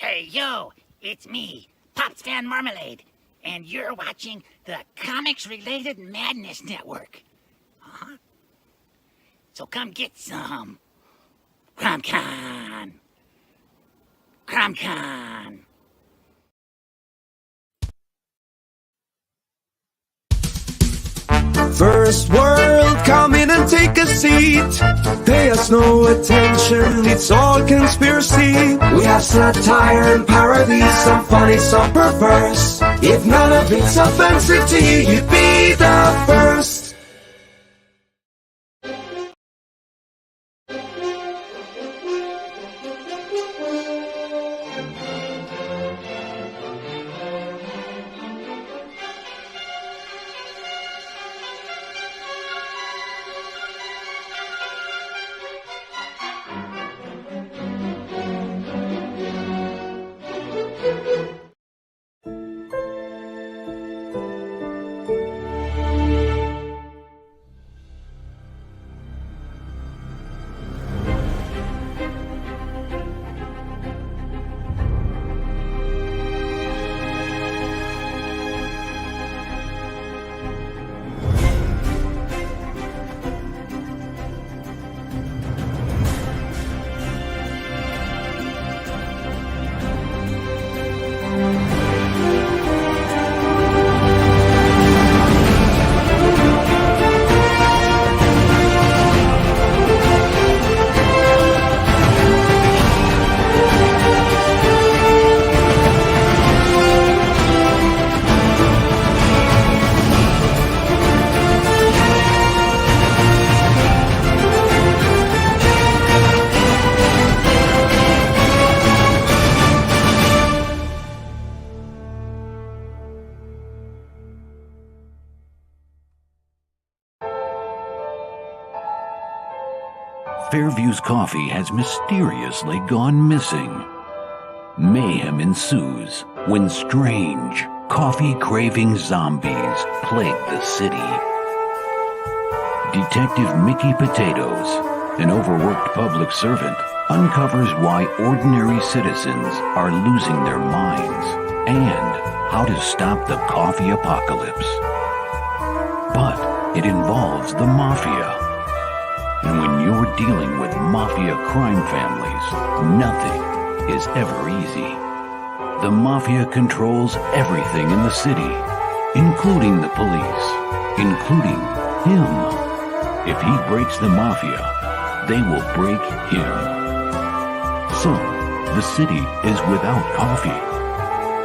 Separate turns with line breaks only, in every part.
Hey, yo, it's me, Pops Van Marmalade, and you're watching the Comics-Related Madness Network. Uh-huh. So come get some. CromCon. CromCon.
First world, come in and take a seat. Pay us no attention, it's all conspiracy. We have satire and parody, some funny, some perverse. If none of it's offensive to you, you'd be the first.
Fairview's coffee has mysteriously gone missing. Mayhem ensues when strange, coffee-craving zombies plague the city. Detective Mickey Potatoes, an overworked public servant, uncovers why ordinary citizens are losing their minds and how to stop the coffee apocalypse. But it involves the mafia. And when you're dealing with mafia crime families, nothing is ever easy. The mafia controls everything in the city, including the police, including him. If he breaks the mafia, they will break him. So, the city is without coffee.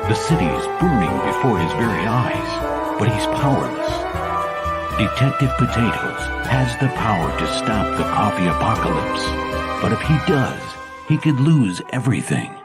The city is burning before his very eyes, but he's powerless. Detective Potatoes has the power to stop the coffee apocalypse, but if he does, he could lose everything.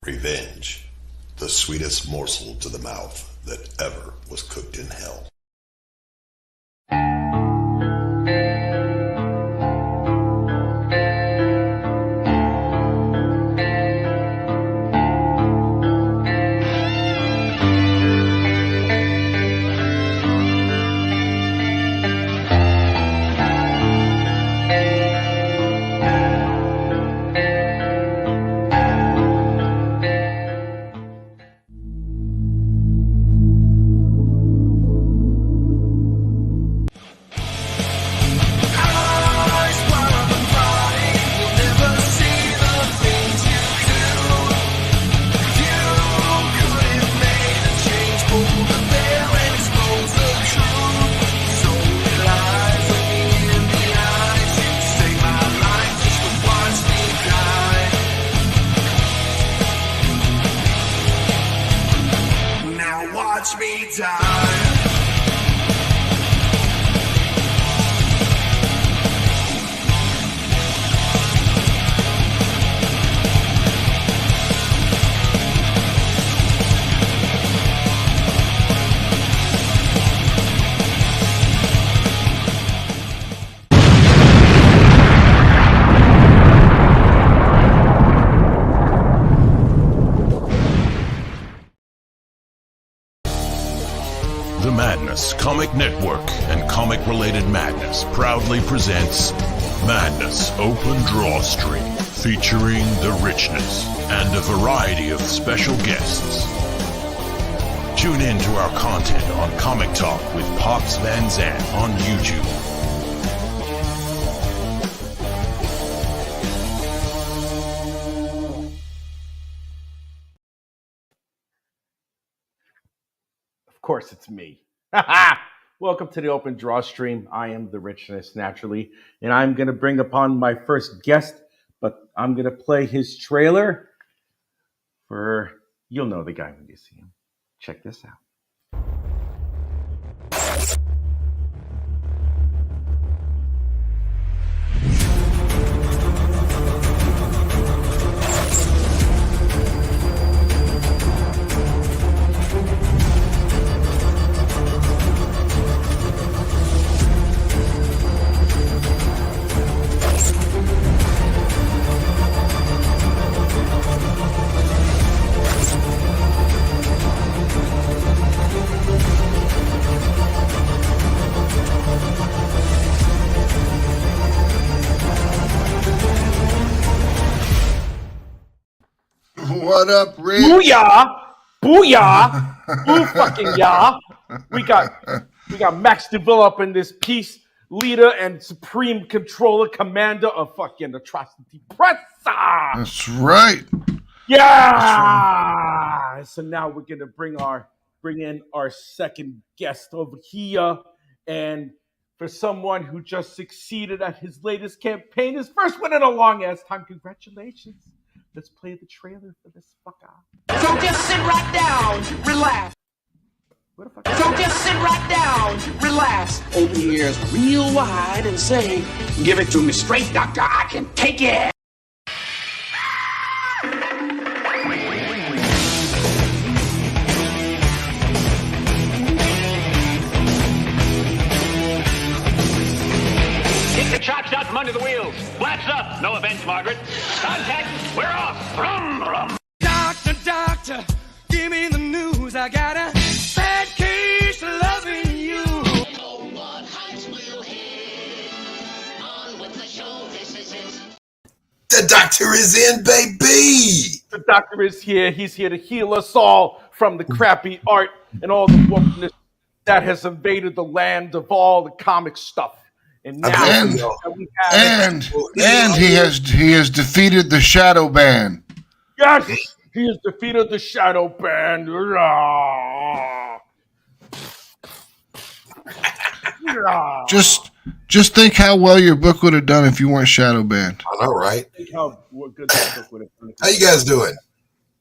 Revenge, the sweetest morsel to the mouth that ever was cooked in hell.
The Madness Comic Network and Comic Related Madness proudly presents Madness Open DrawStream, featuring the Richness and a variety of special guests. Tune in to our content on Comic Talk with Pops Van Zant on YouTube.
Of course, it's me. Welcome to the Open DrawStream. I am the Richness, naturally, and I'm going to bring upon my first guest, but I'm going to play his trailer for, you'll know the guy when you see him. Check this out.
What up, Rick?
Booyah! Booyah! Boo fucking yah! We got Max Devill up in this piece, leader and supreme controller, commander of fucking atrocity presser.
That's right.
Yeah.
That's
right. So now we're gonna bring in our second guest over here, and for someone who just succeeded at his latest campaign, his first one in a long ass time. Congratulations. Let's play the trailer for this fucker.
So just sit right down, relax. So just sit right down, relax. Open your ears real wide and say, give it to me straight, doctor, I can take it.
Kick the chops out from under the wheels. Flaps up. No offense, Margaret. Contact. We're off. Brum, brum.
Doctor, doctor, give me the news. I got a bad case of loving you.
know what heights will hit. On with the show, this is it.
The doctor is in, baby!
The doctor is here. He's here to heal us all from the crappy art and all the wokeness that has invaded the land of all the comic stuff. And now
and he has defeated the Shadow Band.
Yes, he has defeated the Shadow Band.
Just think how well your book would have done if you weren't Shadow Band.
I know, right?
Think how good that book would have done.
How you guys doing?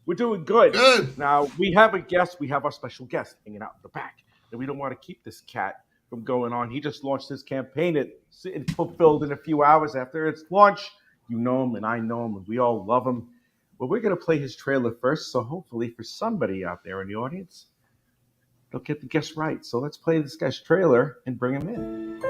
We're doing good.
Good.
Now, we have a guest. We have our special guest hanging out in the back. And we don't want to keep this cat from going on. He just launched his campaign. It fulfilled in a few hours after its launch. You know him, and I know him, and we all love him. Well, we're going to play his trailer first, so hopefully for somebody out there in the audience, they'll get the guess right. So let's play this guy's trailer and bring him in.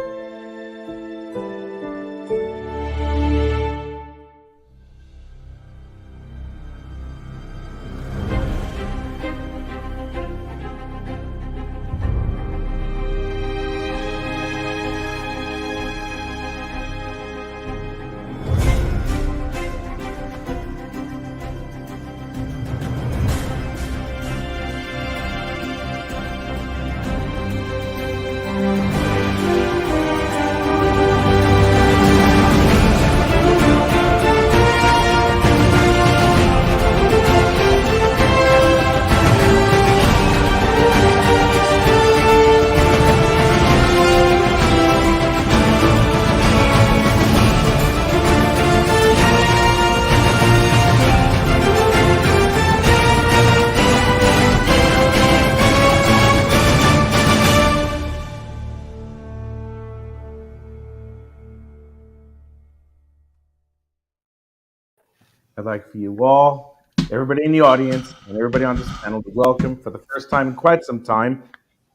I'd like for you all, everybody in the audience, and everybody on this panel to welcome, for the first time in quite some time,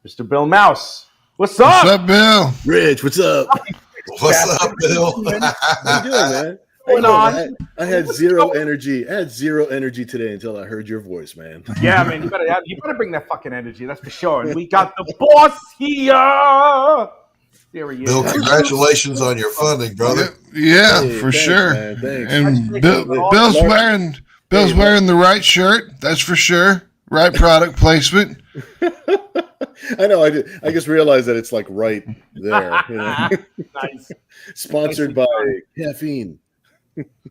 Mr. Bill Mouse. What's up?
What's up, Bill?
Rich, what's up?
What's up, Bill?
How you doing, man?
Going on?
I had zero energy. I had zero energy today until I heard your voice, man.
Yeah, man, you better bring that fucking energy, that's for sure. And we got the boss here. There he is.
Bill, congratulations on your funding, brother.
Yeah,
Hey,
for
thanks,
sure.
man, thanks.
And Bill's wearing the right shirt. That's for sure. Right product placement.
I know. I just realized that it's like right there. You know?
Nice.
Sponsored by caffeine.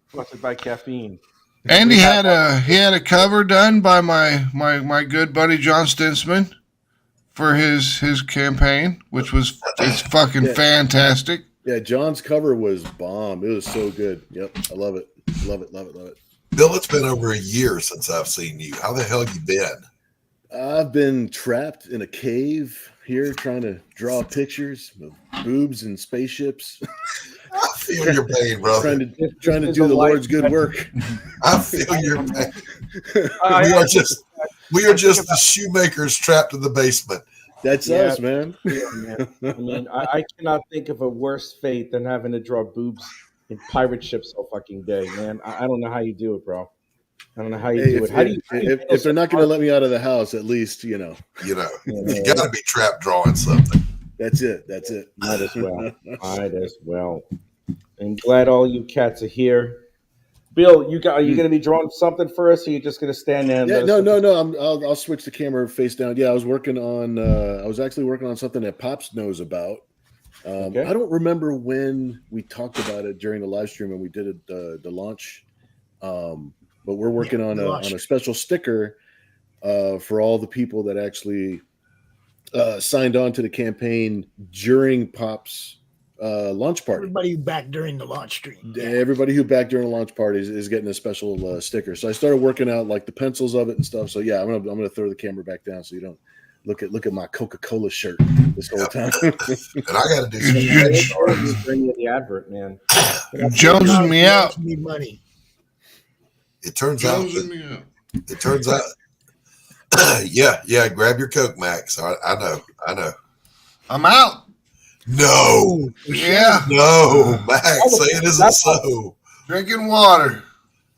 Sponsored by caffeine.
And he had a cover done by my good buddy John Stinsman for his campaign, which was fucking fantastic.
Yeah, John's cover was bomb. It was so good. Yep, I love it. Love it.
Bill, it's been over a year since I've seen you. How the hell you been?
I've been trapped in a cave here trying to draw pictures of boobs and spaceships.
I feel your pain, brother.
Trying to do the Lord's good work.
I feel your pain. We are just the shoemakers trapped in the basement.
That's us, man.
Yeah, man. I mean, I cannot think of a worse fate than having to draw boobs in pirate ships all fucking day, man. I don't know how you do it, bro. I don't know how you do it. How do you
if they're not going to let me out of the house, at least you got
to be trapped drawing something.
That's it.
Might as well. I'm glad all you cats are here. Bill, are you going to be drawing something for us, or are you just going to stand there? And
no. I'll switch the camera face down. Yeah, I was working on. I was actually working on something that Pops knows about. Okay. I don't remember when we talked about it during the live stream when we did it, the launch. But we're working on a special sticker for all the people that actually signed on to the campaign during Pop's launch party.
Everybody who backed during the launch stream.
Yeah. Everybody who backed during the launch party is getting a special sticker. So I started working out like the pencils of it and stuff. So yeah, I'm gonna throw the camera back down so you don't look at my Coca-Cola shirt this whole time.
And I got to do some
bring you the advert, man.
Jonesing me out.
Need money.
It turns out. Yeah. Grab your Coke, Max. I know.
I'm out.
No.
Yeah.
No, Max. Say it isn't so.
Drinking water.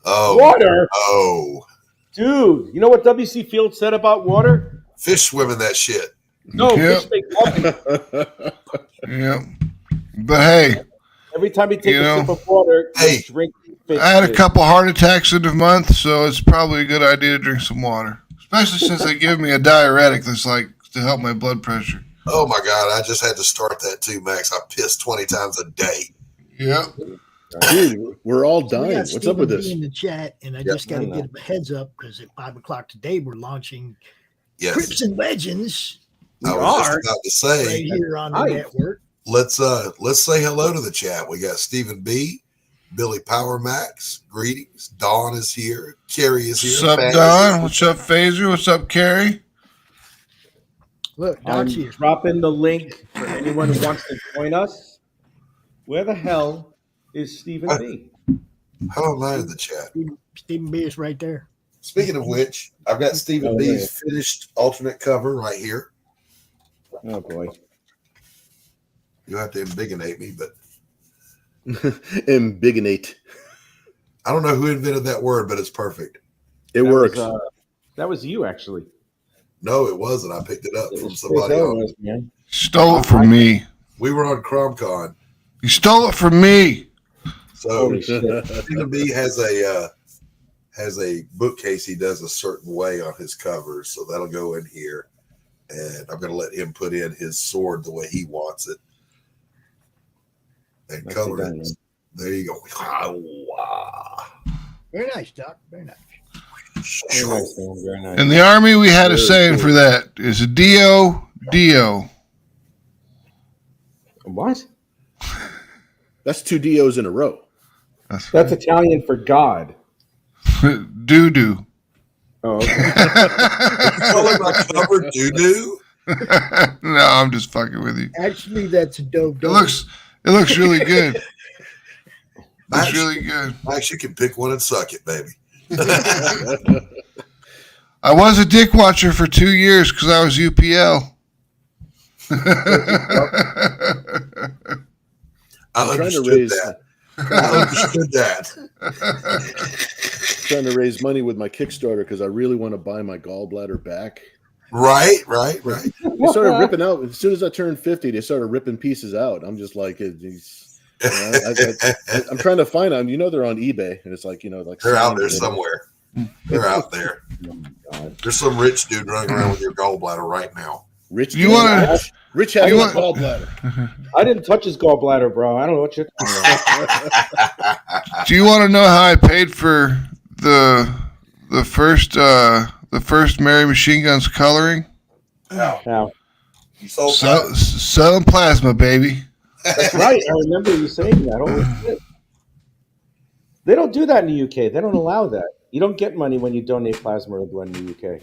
Oh.
Water.
Oh.
Dude, you know what W.C. Fields said about water?
Fish swimming that shit.
No,
Yep.
fish make water.
Yeah. But hey,
Every time you take a sip of water, you drink fish.
I had a couple heart attacks in the month, so it's probably a good idea to drink some water. Especially since they give me a diuretic that's like to help my blood pressure.
Oh my God, I just had to start that too, Max. I piss 20 times a day.
Yep.
Dude, we're all dying.
We got
What's
Stephen
up with
B
this?
in the chat, and I just got to get a heads up because at 5:00 today we're launching Crips and Legends.
I was just about to say
right here on the network.
Let's say hello to the chat. We got Stephen B, Billy Power Max. Greetings. Dawn is here. Carrie is here.
What's up, Don? What's up, Phaser? What's up, Carrie?
Look,
I'm
Doc's here.
dropping the link for anyone who wants to join us. Where the hell is Stephen B?
How am I in the chat?
Stephen B is right there.
Speaking of which, I've got Stephen B's finished alternate cover right here.
Oh boy.
You'll have to ambigonate me, but
ambigonate.
I don't know who invented that word, but it's perfect.
It works.
That was you, actually.
No, it wasn't. I picked it up from somebody else.
Stole it from me.
We were on CromCon.
You stole it from me.
So Stephen B has a bookcase he does a certain way on his covers, so that'll go in here, and I'm going to let him put in his sword the way he wants it and color it. There you go. Wow.
Very nice, Doc. Very nice.
Very nice, man. Very nice.
In the Army, we had a saying for that. It's a Dio.
What?
That's 2 Dios in a row.
That's Italian for God.
Doo-doo.
Oh, okay.
Calling my cover doo-doo?
No, I'm just fucking with you.
Actually, that's dope.
It looks really good. It's really good.
Max, you can pick one and suck it, baby.
I was a dick watcher for 2 years because I was UPL.
I understood that. I understood that.
Trying to raise money with my Kickstarter because I really want to buy my gallbladder back.
Right.
They started ripping out as soon as I turned 50. They started ripping pieces out. I'm just like, I'm trying to find them. You know, they're on eBay, and it's like, like
they're out there somewhere. They're out there. There's some rich dude running around with your gallbladder right now.
Rich has a gallbladder.
I didn't touch his gallbladder, bro. I don't know what you're talking about.
Do you want to know how I paid for the first Mary Machine Guns coloring?
How?
Selling plasma, baby.
That's right. I remember you saying that. Holy shit. They don't do that in the UK. They don't allow that. You don't get money when you donate plasma or blood in the UK.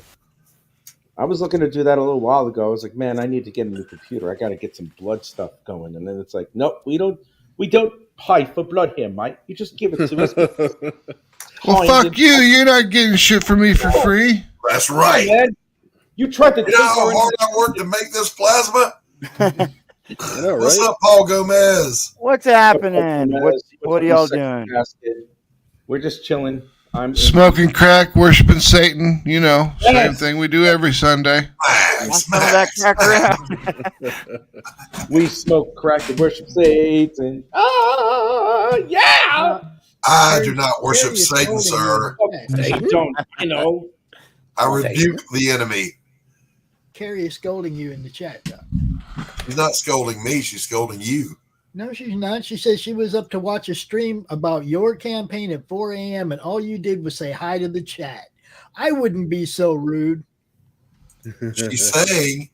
I was looking to do that a little while ago. I was like, man, I need to get a new computer. I got to get some blood stuff going. And then it's like, nope, we don't pay for blood here, mate. You just give it to us.
Well, fuck you. You're not getting shit from me for free.
That's right.
Yeah, man. You tried to
take how hard I worked to make this plasma?
I know, right?
What's up, Paul Gomez?
What's happening? What are y'all doing?
We're just chilling. I'm
smoking crack, worshiping Satan. You know, same thing we do every Sunday.
That crack around.
We smoke crack and worship Satan. Yeah.
I do not worship Satan, sir.
I don't. I know.
I rebuke the enemy.
Carrie is scolding you in the chat, Doc.
She's not scolding me. She's scolding you.
No, she's not. She says she was up to watch a stream about your campaign at 4 a.m. and all you did was say hi to the chat. I wouldn't be so rude.
She's saying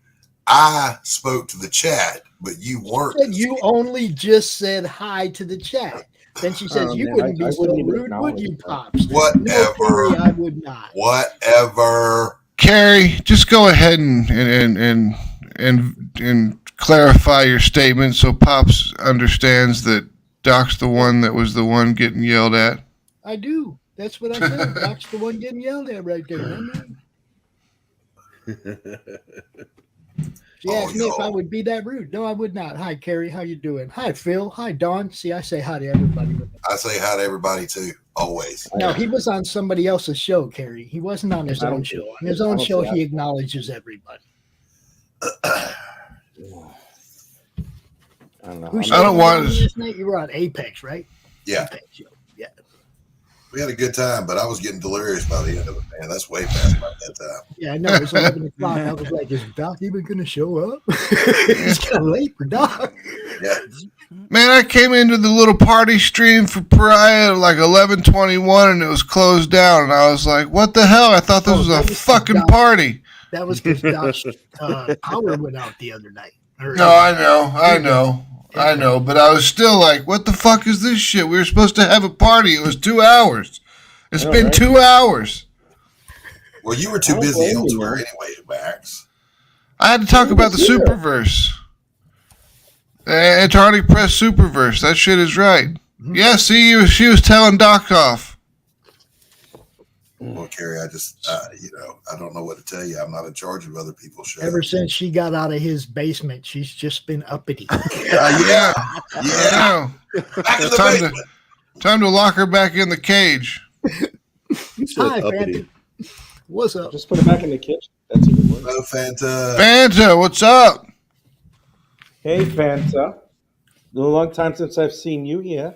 I spoke to the chat, but you weren't.
She said you only just said hi to the chat. Then she says you wouldn't be so rude, would you, Pops?
Whatever.
No, Carrie, I would not.
Whatever.
Carrie, just go ahead and clarify your statement so Pops understands that Doc's the one that was the one getting yelled at.
I do. That's what I said. Doc's the one getting yelled at right there. She asked me if I would be that rude. No, I would not. Hi, Carrie. How you doing? Hi, Phil. Hi, Dawn. See, I say hi to everybody.
I say hi to everybody, too. Always.
No, he was on somebody else's show, Carrie. He wasn't on his own show. On his own show, he acknowledges everybody.
I don't know.
I don't want
to. You were on Apex, right?
Yeah.
Apex, yeah.
We had a good time, but I was getting delirious by the end of it, man. That's way past my bedtime.
Yeah, I know. It was 11 o'clock. I was like, is Doc even going to show up? It's kind of late for Doc.
Yeah.
Man, I came into the little party stream for Pariah at like 11:21 and it was closed down. And I was like, what the hell? I thought this was a fucking party.
That was because Doc's power went out the other night.
No, I know. But I was still like, what the fuck is this shit? We were supposed to have a party. It was 2 hours. It's been 2 hours.
Well, you were too busy elsewhere anyway, Max.
I had to talk about the Superverse. Antarctic Press Superverse. That shit is right. Yeah, see, she was telling Doc off.
Well, Carrie, I just, I don't know what to tell you. I'm not in charge of other people's shows.
Ever since she got out of his basement, she's just been uppity.
Yeah. Time to lock her back in the cage.
Hi, Fanta. What's up?
Just put her back in the kitchen. That's even worse.
Hello, Fanta.
Fanta, what's up?
Hey, Fanta. Been a long time since I've seen you here.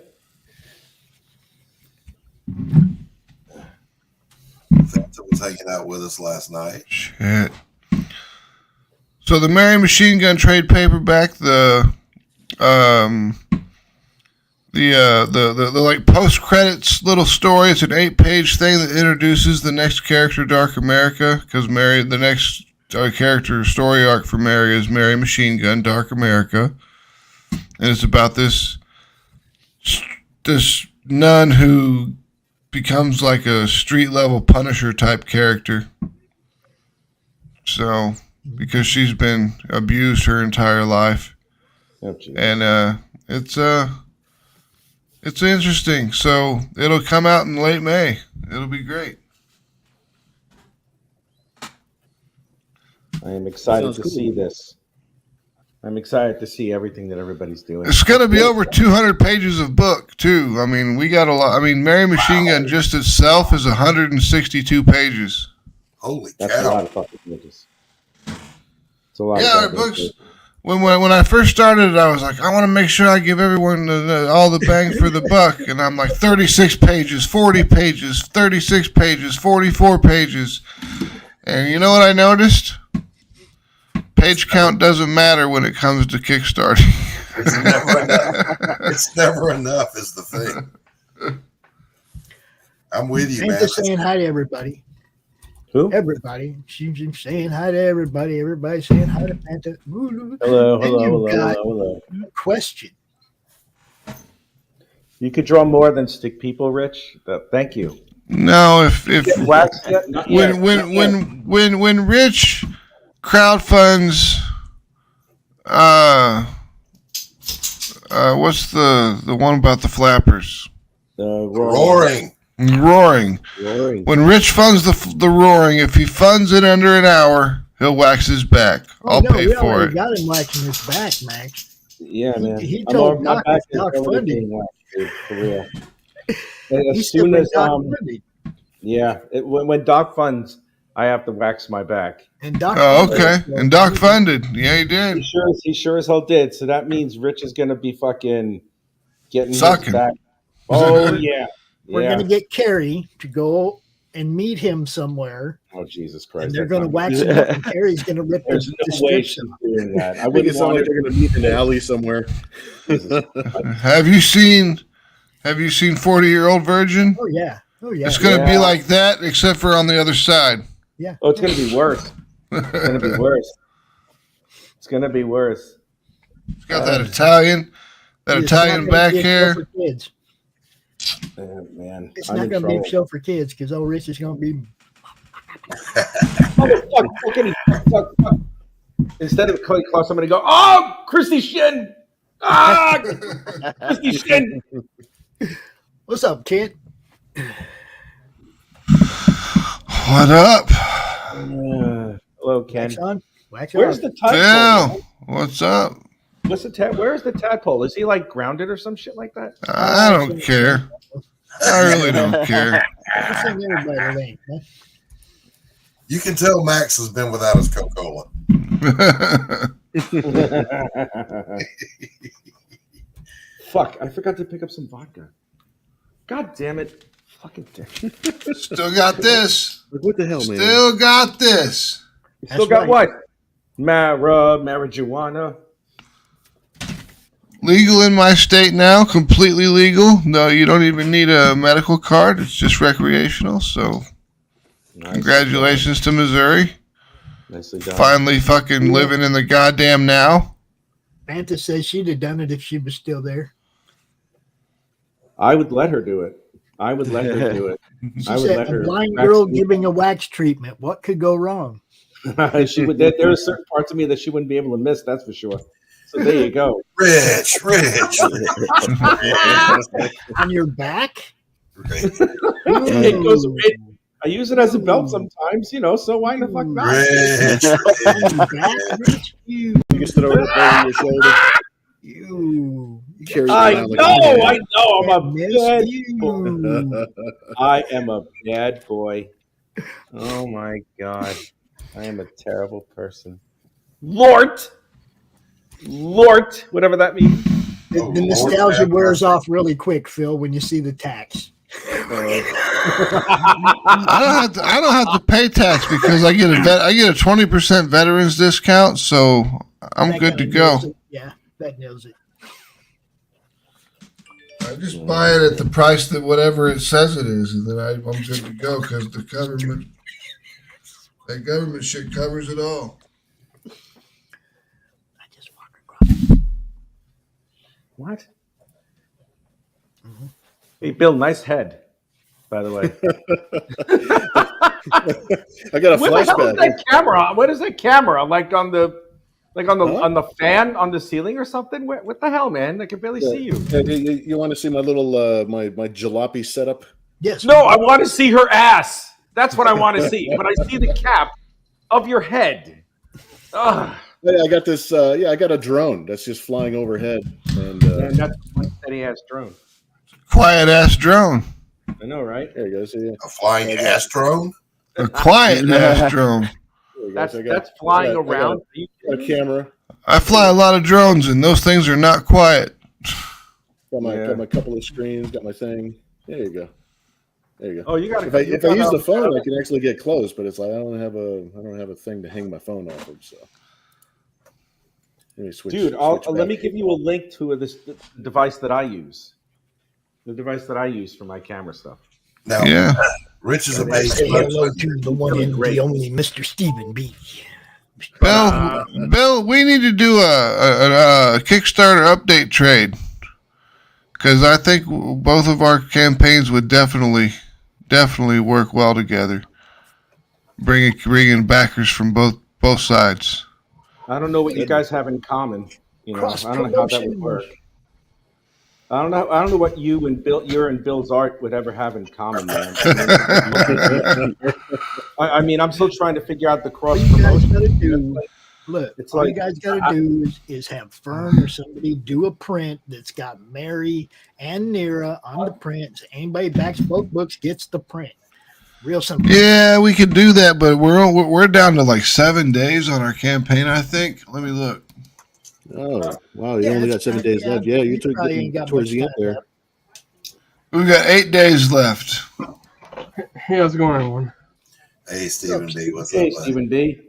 Fanta was hanging out with us last night.
Shit. So the Mary Machine Gun trade paperback, the like post credits little story. It's an 8-page thing that introduces the next character, Dark America, because the next character story arc for Mary is Mary Machine Gun, Dark America, and it's about this nun who becomes like a street level Punisher type character. So because she's been abused her entire life, and it's interesting. So it'll come out in late May. It'll be great.
I am excited to see this. I'm excited to see everything that everybody's doing.
It's going to be over 200 pages of book, too. I mean, we got a lot. I mean, Mary Machine Gun just itself is 162 pages.
Holy cow.
That's a lot of fucking pages. It's a lot of
our books. When I first started, I was like, I want to make sure I give everyone all the bang for the buck. And I'm like, 36 pages, 40 pages, 36 pages, 44 pages. And you know what I noticed? Page count doesn't matter when it comes to Kickstarting.
It's never enough. It's never enough is the thing. I'm with you, man.
Fanta's saying hi to everybody.
Who?
Everybody. She's saying hi to everybody. Everybody's saying hi to Fanta.
Hello.
Question.
You could draw more than stick people, Rich. Thank you.
No, if when Rich crowdfunds, what's the one about the flappers?
Roaring.
When Rich funds the Roaring, if he funds it under an hour, he'll wax his back. I'll pay for it.
Got him waxing his back, Max.
Yeah, man.
He told Doc funding.
For real. As soon as when Doc funds, I have to wax my back.
And Doc.
Oh, okay. And Doc funded. Yeah, he did.
He sure as hell did. So that means Rich is gonna be fucking getting
sucking.
His back. Oh yeah.
We're gonna get Carrie to go and meet him somewhere.
Oh Jesus Christ!
And they're gonna wax him up, and Carrie's gonna rip the description.
Doing that.
I wouldn't sound like they're gonna meet in the alley somewhere.
Have you seen 40-Year-Old Virgin?
Oh yeah.
It's gonna be like that, except for on the other side.
Yeah.
Oh, it's gonna be worse. It's gonna be worse. It's gonna be worse.
It's got that Italian back hair.
Man,
it's not going to be a show for kids because old Rich is going to be.
Fuck. Instead of Cody Claus, I'm going to go, oh, Christie Shinn. Christie Shinn.
What's up, kid?
What up?
Hello, Ken.
Wax
Where's the tadpole?
Phil, what's up?
Where's the tadpole? Is he like grounded or some shit like that?
I don't care. I really don't care.
You can tell Max has been without his Coca-Cola.
Fuck, I forgot to pick up some vodka. God damn it. Fucking damn it.
Still got this.
What the hell, man?
Still got this.
Still got what? Marijuana.
Legal in my state now, completely legal. No, you don't even need a medical card. It's just recreational. So, congratulations to Missouri.
Nicely done.
Finally fucking living in the goddamn now.
Fanta says she'd have done it if she was still there.
I would let her do it.
She said, a blind girl giving a wax treatment. What could go wrong?
She would. There are certain parts of me that she wouldn't be able to miss. That's for sure. So there you go.
Rich.
On your back?
It goes. I use it as a belt sometimes, so why the fuck not?
You can throw it up over your shoulder.
I know. I'm a bad boy. I am a bad boy. Oh my God. I am a terrible person. Lord, whatever that means.
The nostalgia wears off really quick, Phil, when you see the tax.
I don't have to pay tax because I get a 20% veterans discount, so I'm
That
good to
kinda
go.
nails it. Yeah, that nails it.
I just buy it at the price that whatever it says it is, and then I'm good to go because the government shit covers it all.
What? Hey, Bill, nice head, by the way.
I got a
What the hell is
flashback.
that camera? What is that camera? Like on the fan on the ceiling or something? What the hell, man? I can barely see you.
You want to see my little my jalopy setup?
Yes.
No, I want to see her ass. That's what I want to see. But I see the cap of your head. Ugh.
Yeah, I got this. I got a drone that's just flying overhead, and
that's one steady ass drone.
Quiet ass drone.
I know, right?
There you go. See,
A flying ass drone?
A quiet ass drone.
That's flying around.
I got a camera.
I fly a lot of drones, and those things are not quiet.
Got my couple of screens. Got my thing. There you go.
Oh, you got.
If I use the phone, I can actually get close, but it's like I don't have a thing to hang my phone off of. So, let me switch.
Dude, let me give you a link to the device that I use. The device that I use for my camera stuff.
Now,
Yeah.
Rich is a
Say
base.
hello to the one and the only Mr. Stephen B.
Bill, we need to do a Kickstarter update trade because I think both of our campaigns would definitely work well together. Bringing backers from both sides.
I don't know what you guys have in common. I don't know how that would work. I don't know what you and Bill's art would ever have in common, man. I mean, I'm still trying to figure out the cross promotion.
Look,
It's
all
like-
you guys got to do is have Fern or somebody do a print that's got Mary and Nira on the print. So anybody backs both books gets the print. Real simple.
Yeah, we could do that, but we're down to like 7 days on our campaign. I think. Let me look.
Oh, wow! You only got 7 days left. Yeah, you took
probably ain't got
towards
much
the end
time
there.
We got 8 days left.
Hey, how's it going, everyone?
Hey, Stephen B. What's
Hey,
up, bud?
Stephen B.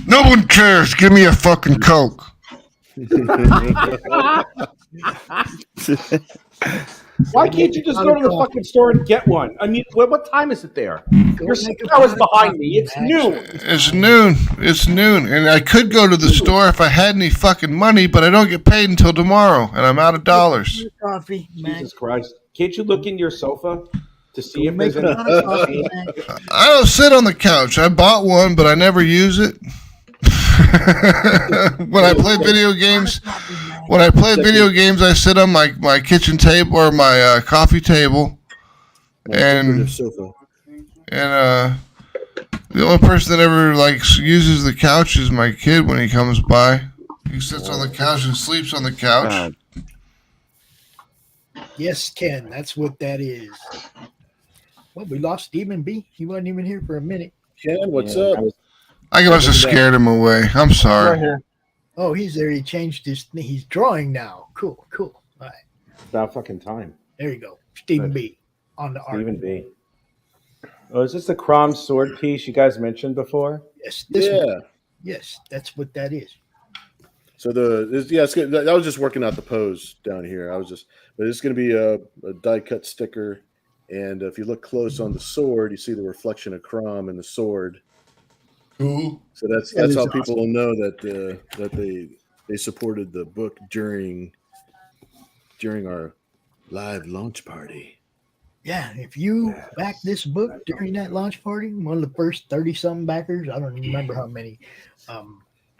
No one cares. Give me a fucking Coke.
Why can't you just go to the fucking store and get one? I mean, what time is it there? You're 6 hours behind me. It's noon.
It's noon. And I could go to the store if I had any fucking money, but I don't get paid until tomorrow, and I'm out of dollars.
Coffee, man.
Jesus Christ. Can't you look in your sofa to see if
Make
there's
a
any...
ton of coffee, man.
I don't sit on the couch. I bought one, but I never use it. When I play video games, I sit on my kitchen table or my coffee table, and the only person that ever uses the couch is my kid when he comes by. He sits on the couch and sleeps on the couch.
Yes, Ken, that's what that is. Well, we lost Stephen B. He wasn't even here for a minute.
Ken, what's up?
I must have scared him away. I'm sorry.
Oh, he's there. He changed his. He's drawing now. Cool. All right.
It's about fucking time.
There you go. Stephen B. on the art.
Stephen B. Oh, is this the Crom sword piece you guys mentioned before?
Yes. This one. Yes, that's what that is.
So it's good. I was just working out the pose down here. But it's going to be a die cut sticker, and if you look close on the sword, you see the reflection of Crom in the sword.
Cool.
So that's how people will know that they supported the book during our live launch party.
Yeah, if you back this book during that launch party, one of the first 30-something backers, I don't even remember how many,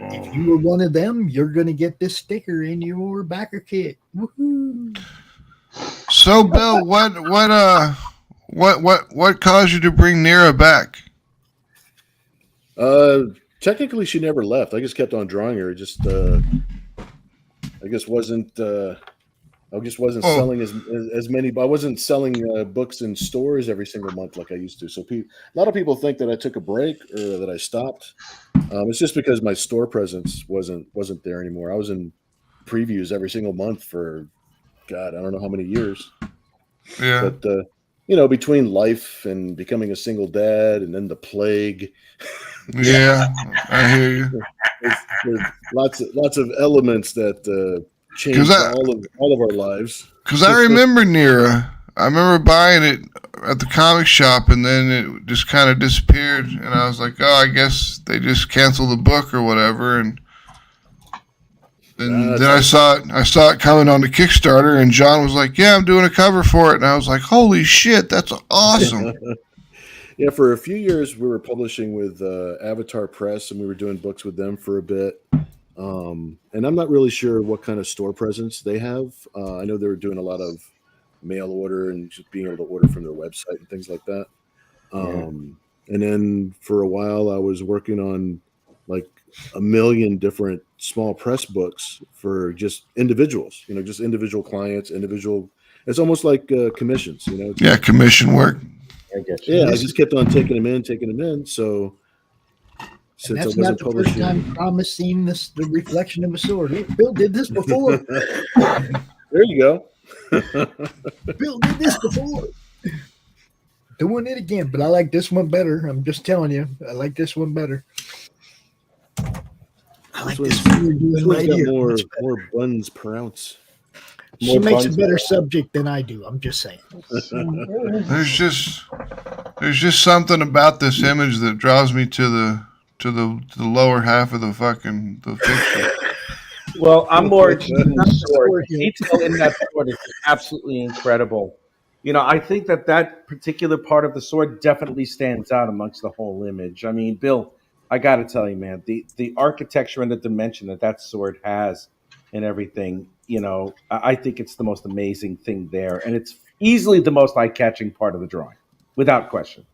if you were one of them, you're gonna get this sticker in your backer kit. Woohoo!
So, Bill, what caused you to bring Nira back?
Technically, she never left. I just kept on drawing her. Just, I guess wasn't. I just wasn't selling as many. I wasn't selling books in stores every single month like I used to. So a lot of people think that I took a break or that I stopped. It's just because my store presence wasn't there anymore. I was in previews every single month for, God, I don't know how many years.
Yeah.
But between life and becoming a single dad and then the plague.
Yeah, I hear you.
There's lots of elements that changed all of our lives.
Because I remember Nira. I remember buying it at the comic shop, and then it just kind of disappeared. And I was like, oh, I guess they just canceled the book or whatever. And then I saw it coming on the Kickstarter, and John was like, yeah, I'm doing a cover for it. And I was like, holy shit, that's awesome.
Yeah, for a few years we were publishing with Avatar Press, and we were doing books with them for a bit. And I'm not really sure what kind of store presence they have. I know they were doing a lot of mail order and just being able to order from their website and things like that. And then for a while I was working on like 1 million different small press books for just individuals, just individual clients, it's almost like commissions,
Yeah, commission work.
I guess. Yeah, I just kept on taking them in. So
and that's not the first time Promise seen the reflection of a sword. Hey, Bill did this before.
There you go.
Bill did this before. Doing it again, but I like this one better. I'm just telling you, I like this one better. I like this one you're doing right here.
More buns per ounce.
She makes a better subject than I do. I'm just saying.
There's just something about this image that draws me to the lower half of the picture.
Well, I'm more interested in the sword. Detail in that sword is absolutely incredible. I think that particular part of the sword definitely stands out amongst the whole image. I mean, Bill, I got to tell you, man, the architecture and the dimension that sword has and everything, I think it's the most amazing thing there. And it's easily the most eye-catching part of the drawing, without question.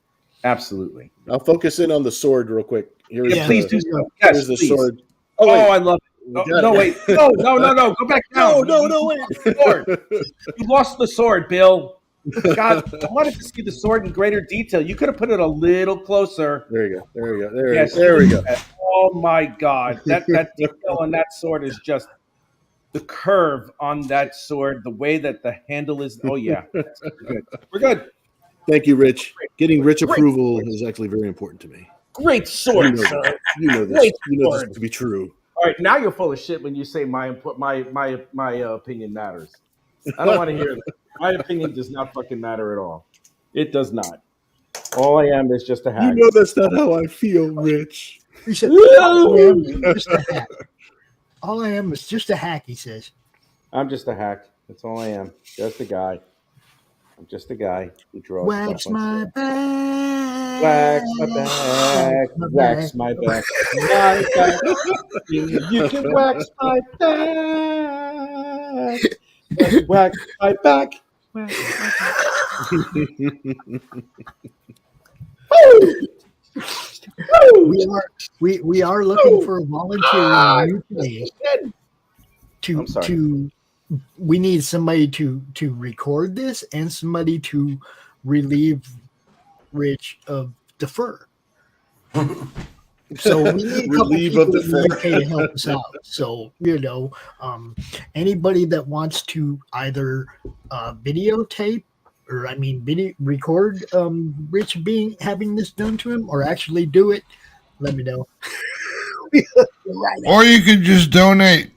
Absolutely.
I'll focus in on the sword real quick.
Please do so. Yes,
here's the
please.
sword.
Oh, I love it. No, wait. No. Go back down.
No, wait.
Sword. You lost the sword, Bill. God, I wanted to see the sword in greater detail. You could have put it a little closer.
There you go.
There we go. Oh, my God. That detail on that sword is just the curve on that sword, the way that the handle is. Oh, yeah. We're good.
Thank you, Rich. Getting Rich approval is actually very important to me.
Great sword, sir.
You know this. You know this to be true.
All right, now you're full of shit when you say my opinion matters. I don't want to hear that. My opinion does not fucking matter at all. It does not. All I am is just a hack.
You know that's not how I feel, Rich.
He said, all I am is just a hack, he says.
I'm just a hack. That's all I am. Just a guy. I'm just a guy who draws.
Wax my back.
Wax my back. Wax my back. You can wax my back. Wax my back.
We are looking for a volunteer in the UK to we need somebody to record this and somebody to relieve Rich of the fur. So we need a couple people in the UK to help us out. So, anybody that wants to either videotape or record Rich having this done to him or actually do it, let me know.
Or you could just donate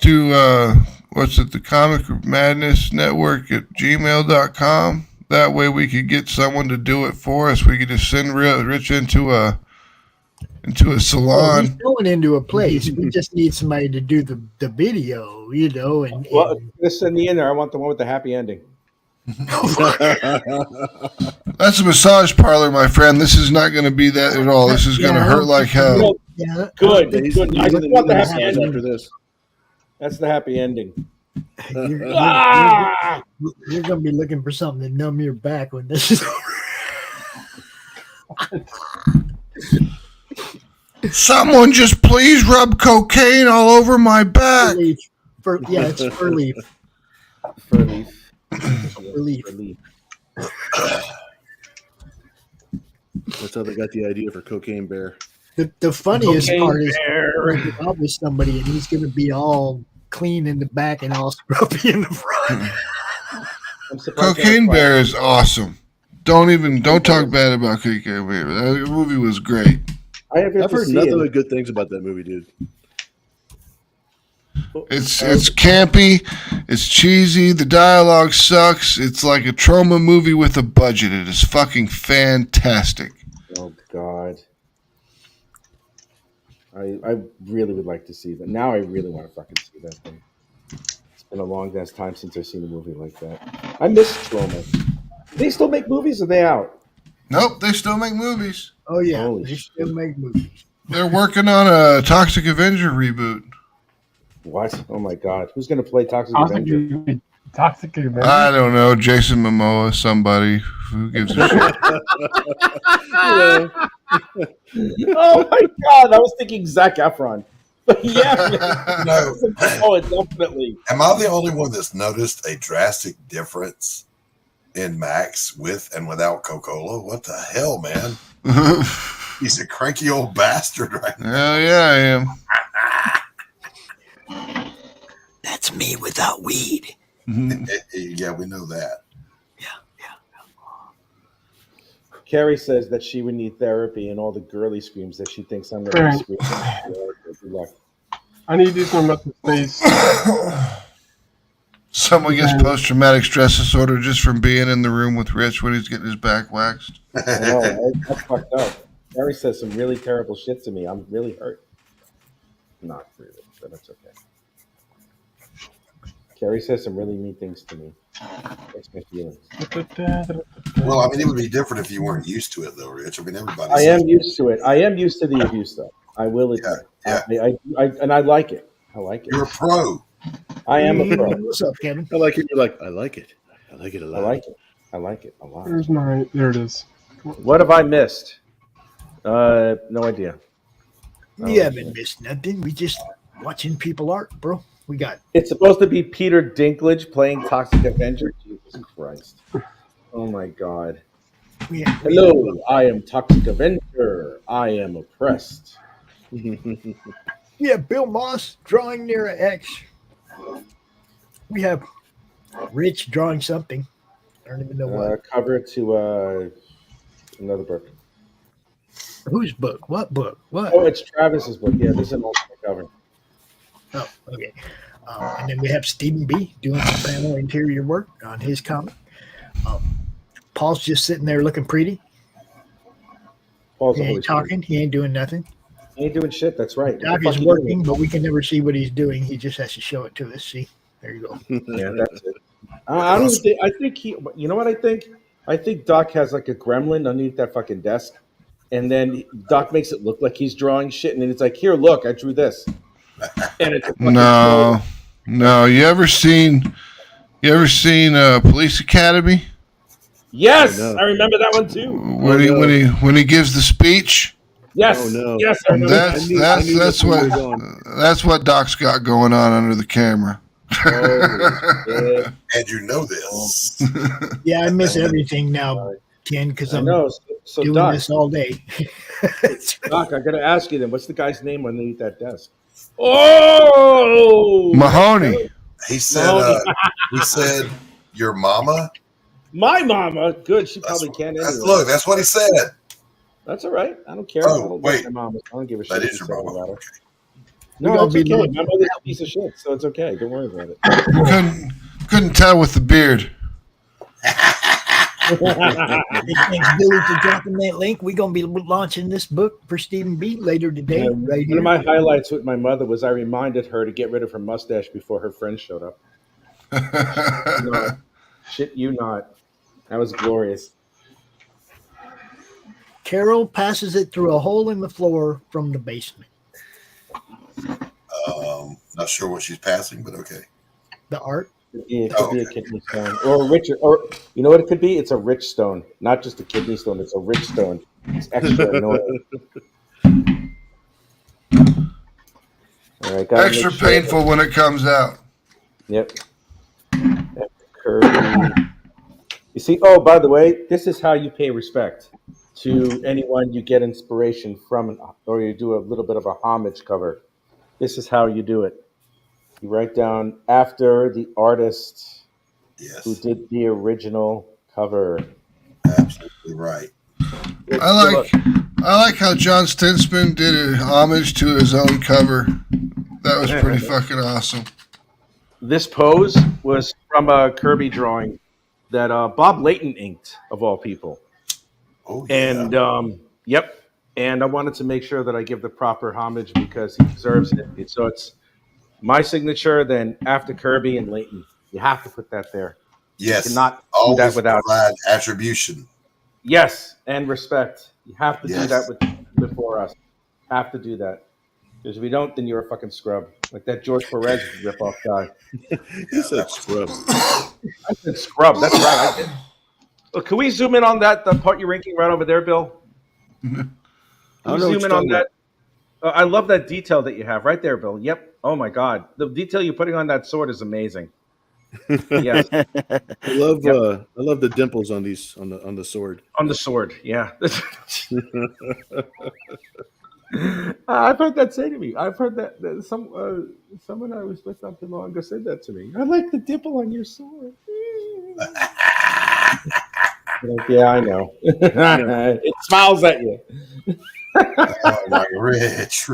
to the Comic Madness Network at gmail.com. That way we could get someone to do it for us. We could just send Rich into a salon.
He's going into a place. We just need somebody to do the video,
Well, just send me in there. I want the one with the happy ending.
That's a massage parlor, my friend. This is not going to be that at all. This is going to hurt like hell.
Yeah.
Good.
He's
Good. I
looking
want the
at
happy
massage
ending.
after this.
That's the happy ending.
You're going to be looking for something to numb your back when this is over.
Someone just please rub cocaine all over my back.
It's fur leaf.
Fur leaf.
Fur leaf.
That's how they got the idea for Cocaine Bear.
The funniest
Cocaine
part is
Bear.
breaking up with somebody and he's going to be all clean in the back and all scruffy in the front.
Cocaine Bear is awesome. Don't talk bad about Cocaine Bear. That movie was great.
I've heard nothing but good things about that movie, dude.
It's campy, it's cheesy, the dialogue sucks. It's like a trauma movie with a budget. It is fucking fantastic.
Oh God. I really would like to see that. Now I really want to fucking see that thing. It's been a long ass time since I've seen a movie like that. I miss trauma. They still make movies, or are they out?
Nope, they still make movies.
Oh yeah,
Holy
they still make movies.
They're working on a Toxic Avenger reboot.
What? Oh my God. Who's going to play Toxic Avenger?
Toxic Avenger?
I don't know, Jason Momoa, somebody. Who gives a shit?
Oh my God. I was thinking Zac Efron. Yeah.
No.
Oh, definitely.
Am I the only one that's noticed a drastic difference in Max with and without Coca-Cola? What the hell, man? He's a cranky old bastard right now.
Hell yeah, I am.
That's me without weed.
Yeah, we know that.
Carrie says that she would need therapy and all the girly screams that she thinks I'm going to scream. Good luck.
I need to do something about this face.
Someone gets post-traumatic stress disorder just from being in the room with Rich when he's getting his back waxed.
No, that's fucked up. Carrie says some really terrible shit to me. I'm really hurt. Not really, but that's okay. Carrie says some really mean things to me. Makes my feelings.
Well, I mean, it would be different if you weren't used to it, though, Rich. I mean, everybody.
I am used to it. I am used to the abuse, though. I will admit.
Yeah.
And I like it. I like it.
You're a pro.
I am a pro.
What's up, Kevin?
I like it. You're like, I like it. I like it a lot.
I like it. I like it a lot.
There it is.
What have I missed? No idea.
We haven't missed nothing. We just watching people art, bro. We got.
It's supposed to be Peter Dinklage playing Toxic Avenger. Jesus Christ! Oh my God! Hello, I am Toxic Avenger. I am oppressed.
Yeah, Bill Moss drawing near an X. We have Rich drawing something. I don't even know what.
Cover to another book.
Whose book? What book? What?
Oh, it's Travis's book. Yeah, this is an alternate cover.
Oh, okay. And then we have Stephen B. doing some panel interior work on his comic. Paul's just sitting there looking pretty.
Paul's
He ain't talking. He ain't doing nothing.
He ain't doing shit. That's right.
Doc is working, but we can never see what he's doing. He just has to show it to us. See, there you go.
Yeah, that's it. I don't think. I think he. You know what I think? I think Doc has like a gremlin underneath that fucking desk, and then Doc makes it look like he's drawing shit, and then it's like, here, look, I drew this. And it's
No. You ever seen Police Academy?
Yes, I remember that one too.
When he gives the speech.
Yes.
Oh, no.
Yes, I remember
That's what Doc's got going on under the camera.
And you know this.
Yeah, I miss everything now, Ken, because I'm
so
doing
Doc,
this all day.
Doc, I gotta ask you then, what's the guy's name underneath that desk? Oh,
Mahoney.
He said, your mama?
My mama? Good, she probably can't anyway.
Look, that's what he said.
That's all right. I don't care.
Oh,
I don't
wait.
like my mama. I don't give a shit.
That is your mama.
About her. No, it's okay. My mother's a piece of shit, so it's okay. Don't worry about it.
Couldn't tell with the beard.
Thanks, Billy, for dropping that link. We're going to be launching this book for Stephen B. later today. Right
One of my highlights with my mother was I reminded her to get rid of her mustache before her friends showed up. Shit you not. That was glorious.
Carol passes it through a hole in the floor from the basement.
Not sure what she's passing, but okay.
The art?
Yeah, it could be a kidney stone. Or a rich, or you know what it could be? It's a rich stone. Not just a kidney stone, it's a rich stone. It's extra annoying. All right,
extra painful when it comes out.
Yep. Kirby. You see, oh, by the way, this is how you pay respect to anyone you get inspiration from, or you do a little bit of a homage cover. This is how you do it. You write down after the artist who did the original cover.
Absolutely right.
I like how John Stinsman did a homage to his own cover. That was pretty fucking awesome.
This pose was from a Kirby drawing that Bob Layton inked, of all people.
Oh, yeah.
And yep. And I wanted to make sure that I give the proper homage because he deserves it. So it's my signature, then after Kirby and Layton. You have to put that there.
Yes.
You cannot
always
do that without
provide attribution.
Yes, and respect. You have to do
Yes.
that before us. Have to do that. Because if you don't, then you're a fucking scrub. Like that George Perez ripoff guy.
He said scrub.
I said scrub. That's right. I did. Look, can we zoom in on that? The part you're ranking right over there, Bill?
I don't know
zoom in on that. I love that detail that you have right there, Bill. Yep. Oh my God, the detail you're putting on that sword is amazing. Yes.
I love the dimples on these on the sword.
On the sword, yeah. I've heard that say to me. I've heard that someone I was with not too long ago said that to me. I like the dimple on your sword. Like, yeah, I know. It smiles at you.
Oh, my rich.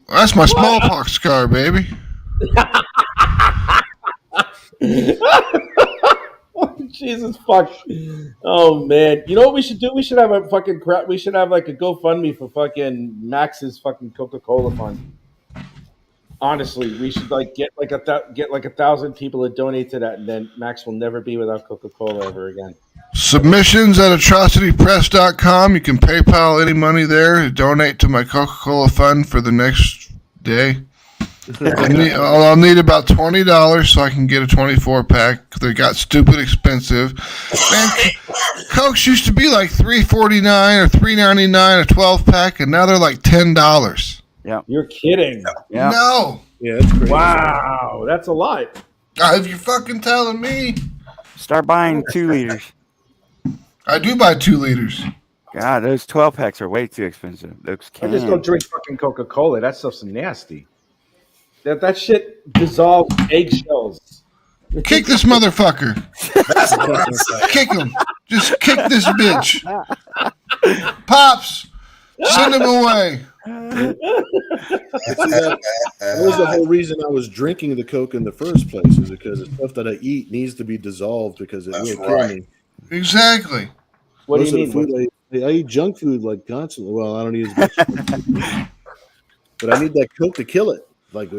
That's my smallpox scar, baby.
Oh, Jesus fuck. Oh man. You know what we should do? We should have a fucking crap. We should have like a GoFundMe for fucking Max's fucking Coca-Cola fund. Honestly, we should like get like 1,000 people to donate to that, and then Max will never be without Coca-Cola ever again.
Submissions at atrocitypress.com. You can PayPal any money there to donate to my Coca-Cola fund for the next day. I'll need about $20 so I can get a 24-pack. They got stupid expensive. Man, Cokes used to be like $3.49 or $3.99 a 12-pack, and now they're like $10.
Yeah,
you're kidding.
Yeah.
No.
Yeah, that's crazy.
Wow, that's a lot.
If you're fucking telling me.
Start buying 2 liters.
I do buy 2 liters.
God, those 12 packs are way too expensive. Those
I
cans.
just don't drink fucking Coca-Cola. That stuff's nasty. That shit dissolves eggshells.
Kick this motherfucker. Kick him. Just kick this bitch. Pops, send him away.
That was the whole reason I was drinking the Coke in the first place, is because the stuff that I eat needs to be dissolved because it will kill me.
Exactly.
What
Most
do you
of the
mean?
food I eat junk food like constantly. Well, I don't eat as much, but I need that Coke to kill it. Like,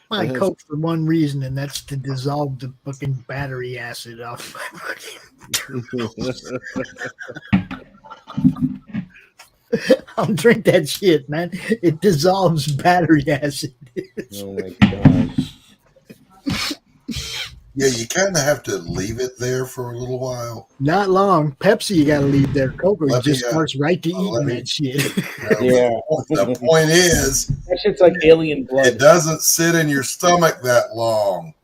I Coke for one reason, and that's to dissolve the fucking battery acid off my fucking. I'll drink that shit, man. It dissolves battery acid.
Oh my god.
Yeah, you kind of have to leave it there for a little while.
Not long. Pepsi, you got to leave there. Coke just starts right to eating that shit.
Yeah.
The point is,
that shit's like alien blood.
It doesn't sit in your stomach that long.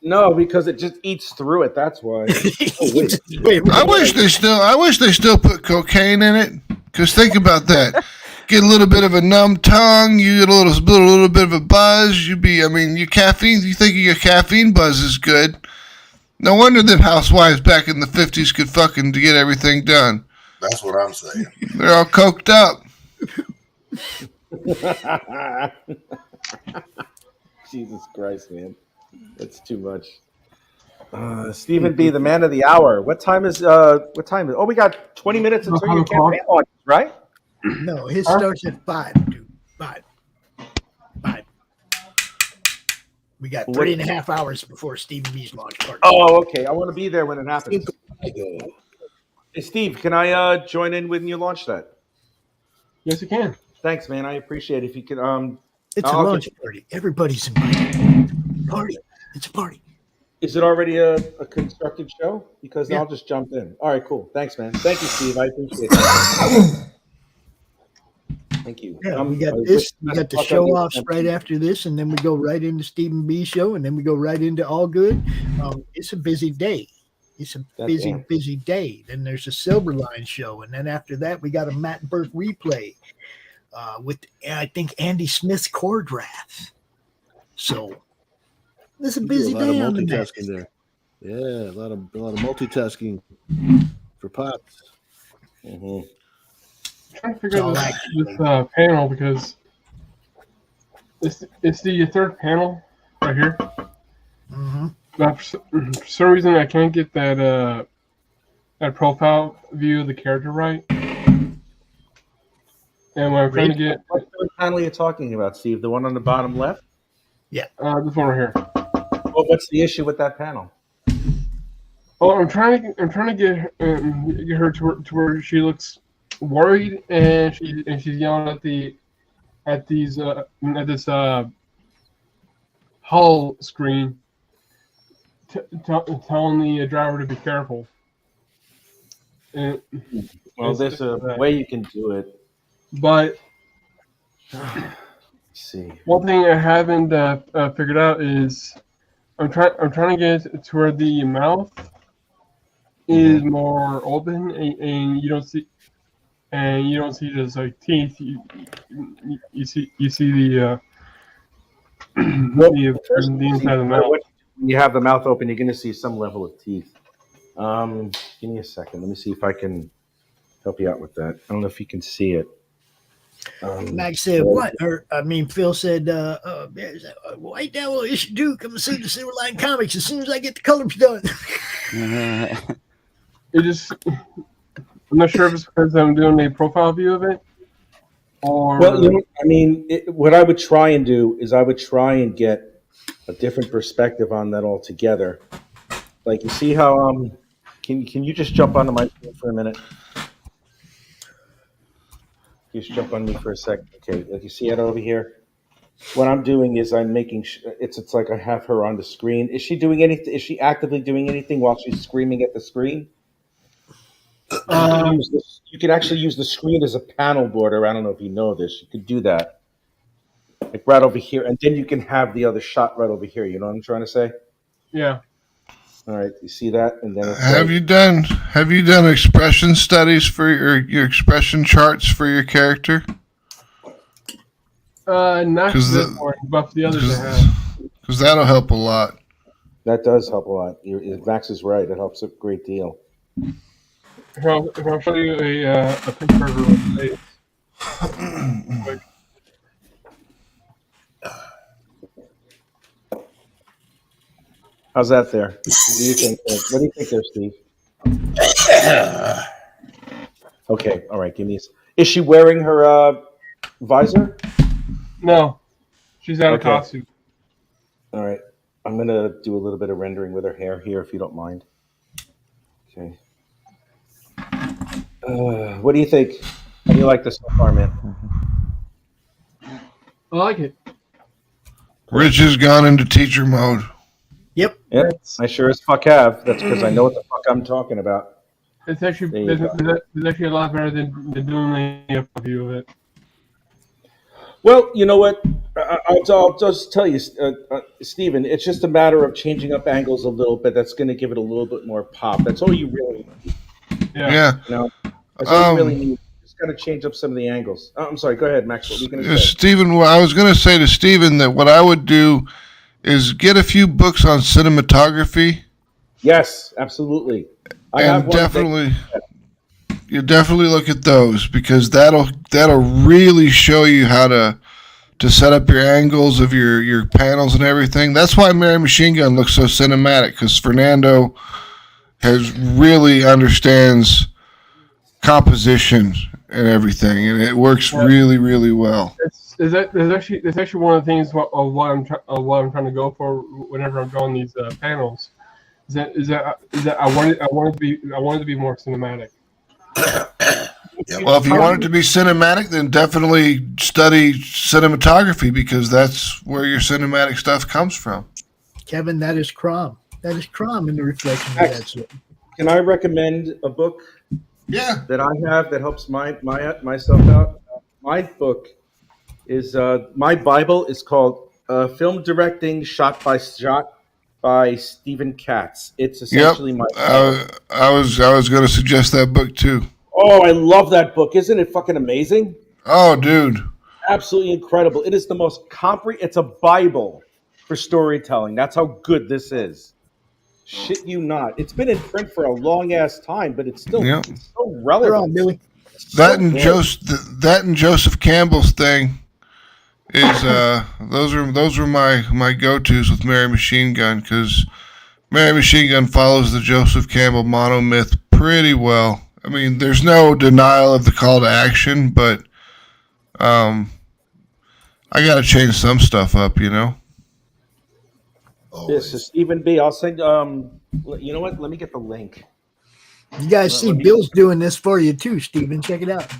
No, because it just eats through it. That's why.
I wish they still put cocaine in it. Because think about that. Get a little bit of a numb tongue. You get a little bit of a buzz. Your caffeine. You think your caffeine buzz is good. No wonder them housewives back in the 50s could fucking get everything done.
That's what I'm saying.
They're all coked up.
Jesus Christ, man. That's too much. Stephen B., the man of the hour. What time is Oh, we got 20 minutes until your campaign launches, right?
No, his starts at 5, dude. 5. We got 3.5 hours before Stevie B's launch party.
Oh, okay. I want to be there when it happens. Hey, Steve, can I join in when you launch that?
Yes, you can.
Thanks, man. I appreciate it. If you could,
it's a launch party. Everybody's invited. Party. It's a party.
Is it already a constructed show? Because I'll just jump in. All right, cool. Thanks, man. Thank you, Steve. I appreciate it. Thank you.
Yeah, we got this. We got the show offs right after this, and then we go right into Stephen B show, and then we go right into All Good. It's a busy day. It's a busy day. Then there's a Silverline show, and then after that, we got a Matt Burke replay with I think Andy Smith's chord wrath. So this is a busy day on the
multitasking there. Yeah, a lot of multitasking for Pops.
I'm trying to figure out this panel because it's the third panel right here.
Mm-hmm.
But for some reason, I can't get that profile view of the character right. And when I'm trying to get,
what panel are you talking about, Steve? The one on the bottom left?
Yeah.
This one right here.
Well, what's the issue with that panel?
Oh, I'm trying to get her to where she looks worried, and she's yelling at this hull screen, telling the driver to be careful. And
well, there's a way you can do it,
but
let's see.
One thing I haven't figured out is I'm trying to get to where the mouth is more open, and you don't see. And you don't see just like teeth. You see the the inside of the mouth.
When you have the mouth open, you're going to see some level of teeth. Give me a second. Let me see if I can help you out with that. I don't know if you can see it.
Max said what? Phil said, White Devil issue 2 coming soon to Silverline Comics as soon as I get the colors done.
It just. I'm not sure if it's because I'm doing a profile view of it, or
well, what I would try and do is I would try and get a different perspective on that altogether. Like, you see how can you just jump onto my screen for a minute? Just jump on me for a second. Okay, like you see it over here. What I'm doing is I'm making it's like I have her on the screen. Is she doing anything? Is she actively doing anything while she's screaming at the screen? You can actually use the screen as a panel border. I don't know if you know this. You could do that, like right over here, and then you can have the other shot right over here. You know what I'm trying to say?
Yeah.
All right. You see that? And then
have you done expression studies for your expression charts for your character?
Not this one, but the others I have.
Because that'll help a lot.
That does help a lot. Max is right. It helps a great deal.
If I'll show you a picture of her face.
How's that there? What do you think there, Steve? Okay, all right, give me Is she wearing her visor?
No. She's out of costume.
All right. I'm going to do a little bit of rendering with her hair here, if you don't mind. Okay. What do you think? How do you like this so far, man?
I like it.
Rich has gone into teacher mode.
Yep.
I sure as fuck have. That's because I know what the fuck I'm talking about.
It's actually it's actually a lot better than doing a view of it.
Well, you know what? I'll just tell you, Stephen, it's just a matter of changing up angles a little bit. That's going to give it a little bit more pop. That's all you really need.
Yeah.
You know, that's all you really need. You just got to change up some of the angles. I'm sorry. Go ahead, Max. What were you going to say?
Stephen, I was going to say to Stephen that what I would do is get a few books on cinematography.
Yes, absolutely.
You definitely look at those because that'll really show you how to set up your angles of your panels and everything. That's why Mary Machine Gun looks so cinematic, because Fernando really understands composition and everything, and it works really, really well.
It's actually one of the things what I'm trying to go for whenever I'm drawing these panels. Is that I want it to be more cinematic.
Well, if you want it to be cinematic, then definitely study cinematography, because that's where your cinematic stuff comes from.
Kevin, that is Crom. That is Crom in the reflection of that. So.
Can I recommend a book?
Yeah.
That I have that helps myself out. My book is my Bible is called Film Directing Shot by Shot by Stephen Katz. It's essentially my Bible.
I was going to suggest that book too.
Oh, I love that book. Isn't it fucking amazing?
Oh, dude.
Absolutely incredible. It is the most it's a Bible for storytelling. That's how good this is. Shit you not. It's been in print for a long ass time, but it's still it's so relevant.
That and Joseph Campbell's thing is those were my go-tos with Mary Machine Gun, because Mary Machine Gun follows the Joseph Campbell monomyth pretty well. I mean, there's no denial of the call to action, but I got to change some stuff up, you know.
This is Stephen B. I'll send. You know what? Let me get the link.
You guys see Bill's doing this for you too, Stephen. Check it out.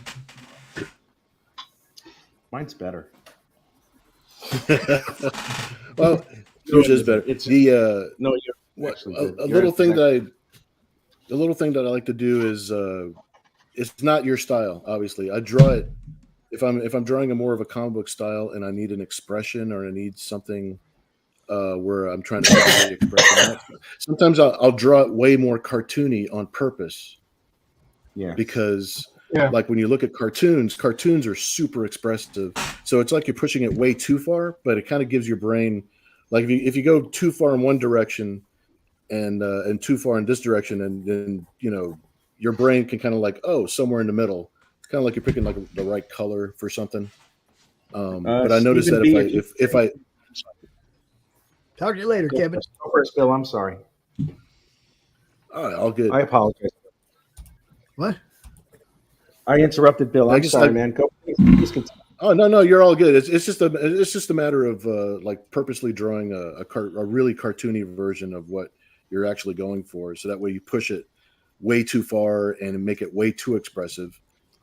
Mine's better.
Well, yours is better. It's the
no. You're actually good.
A little thing that I like to do is it's not your style. Obviously, I draw it if I'm drawing a more of a comic book style and I need an expression or I need something. Where I'm trying to get the expression out. Sometimes I'll draw it way more cartoony on purpose.
Yeah.
Because like when you look at cartoons are super expressive. So it's like you're pushing it way too far, but it kind of gives your brain, like if you go too far in one direction and too far in this direction, and then your brain can kind of like, oh, somewhere in the middle. It's kind of like you're picking like the right color for something. But I noticed that if I
talk to you later, Kevin.
Go first, Bill. I'm sorry.
All right, all good.
I apologize.
What?
I interrupted Bill. I'm sorry, man. Go. Please continue.
Oh no, you're all good. It's just a matter of like purposely drawing a really cartoony version of what you're actually going for, so that way you push it way too far and make it way too expressive.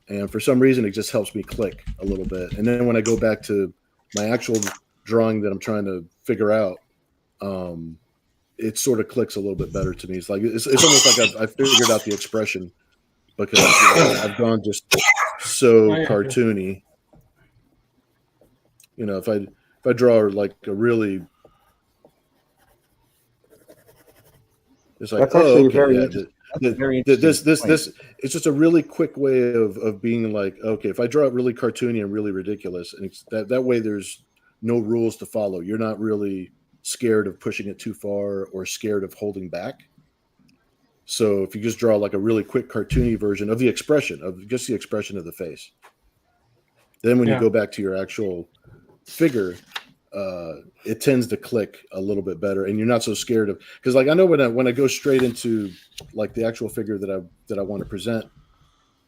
And for some reason, it just helps me click a little bit. And then when I go back to my actual drawing that I'm trying to figure out, it sort of clicks a little bit better to me. It's like it's almost like I figured out the expression, because I've gone just so cartoony. If I draw like a really, it's like,
that's actually very
this it's just a really quick way of being like, okay, if I draw it really cartoony and really ridiculous, and that way there's no rules to follow. You're not really scared of pushing it too far or scared of holding back. So if you just draw like a really quick cartoony version of the expression of the face, then when you go back to your actual figure, it tends to click a little bit better, and you're not so scared of, because like I know when I go straight into like the actual figure that I want to present,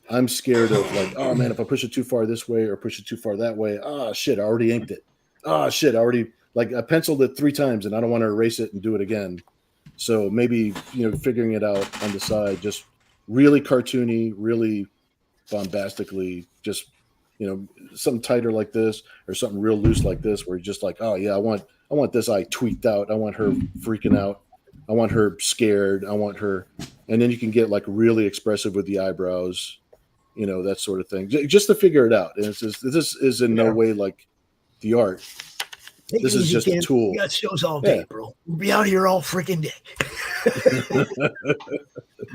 I'm scared of like, oh man, if I push it too far this way or push it too far that way, oh shit, I already inked it. Oh shit, I already, like, I penciled it 3 times and I don't want to erase it and do it again. So maybe, figuring it out on the side, just really cartoony, really bombastically, just, something tighter like this or something real loose like this, where you're just like, oh yeah, I want this eye tweaked out. I want her freaking out. I want her scared. I want her. And then you can get like really expressive with the eyebrows, that sort of thing, just to figure it out. And this is in no way like the art. This is just a tool.
We got shows all day, bro. We'll be out here all freaking day.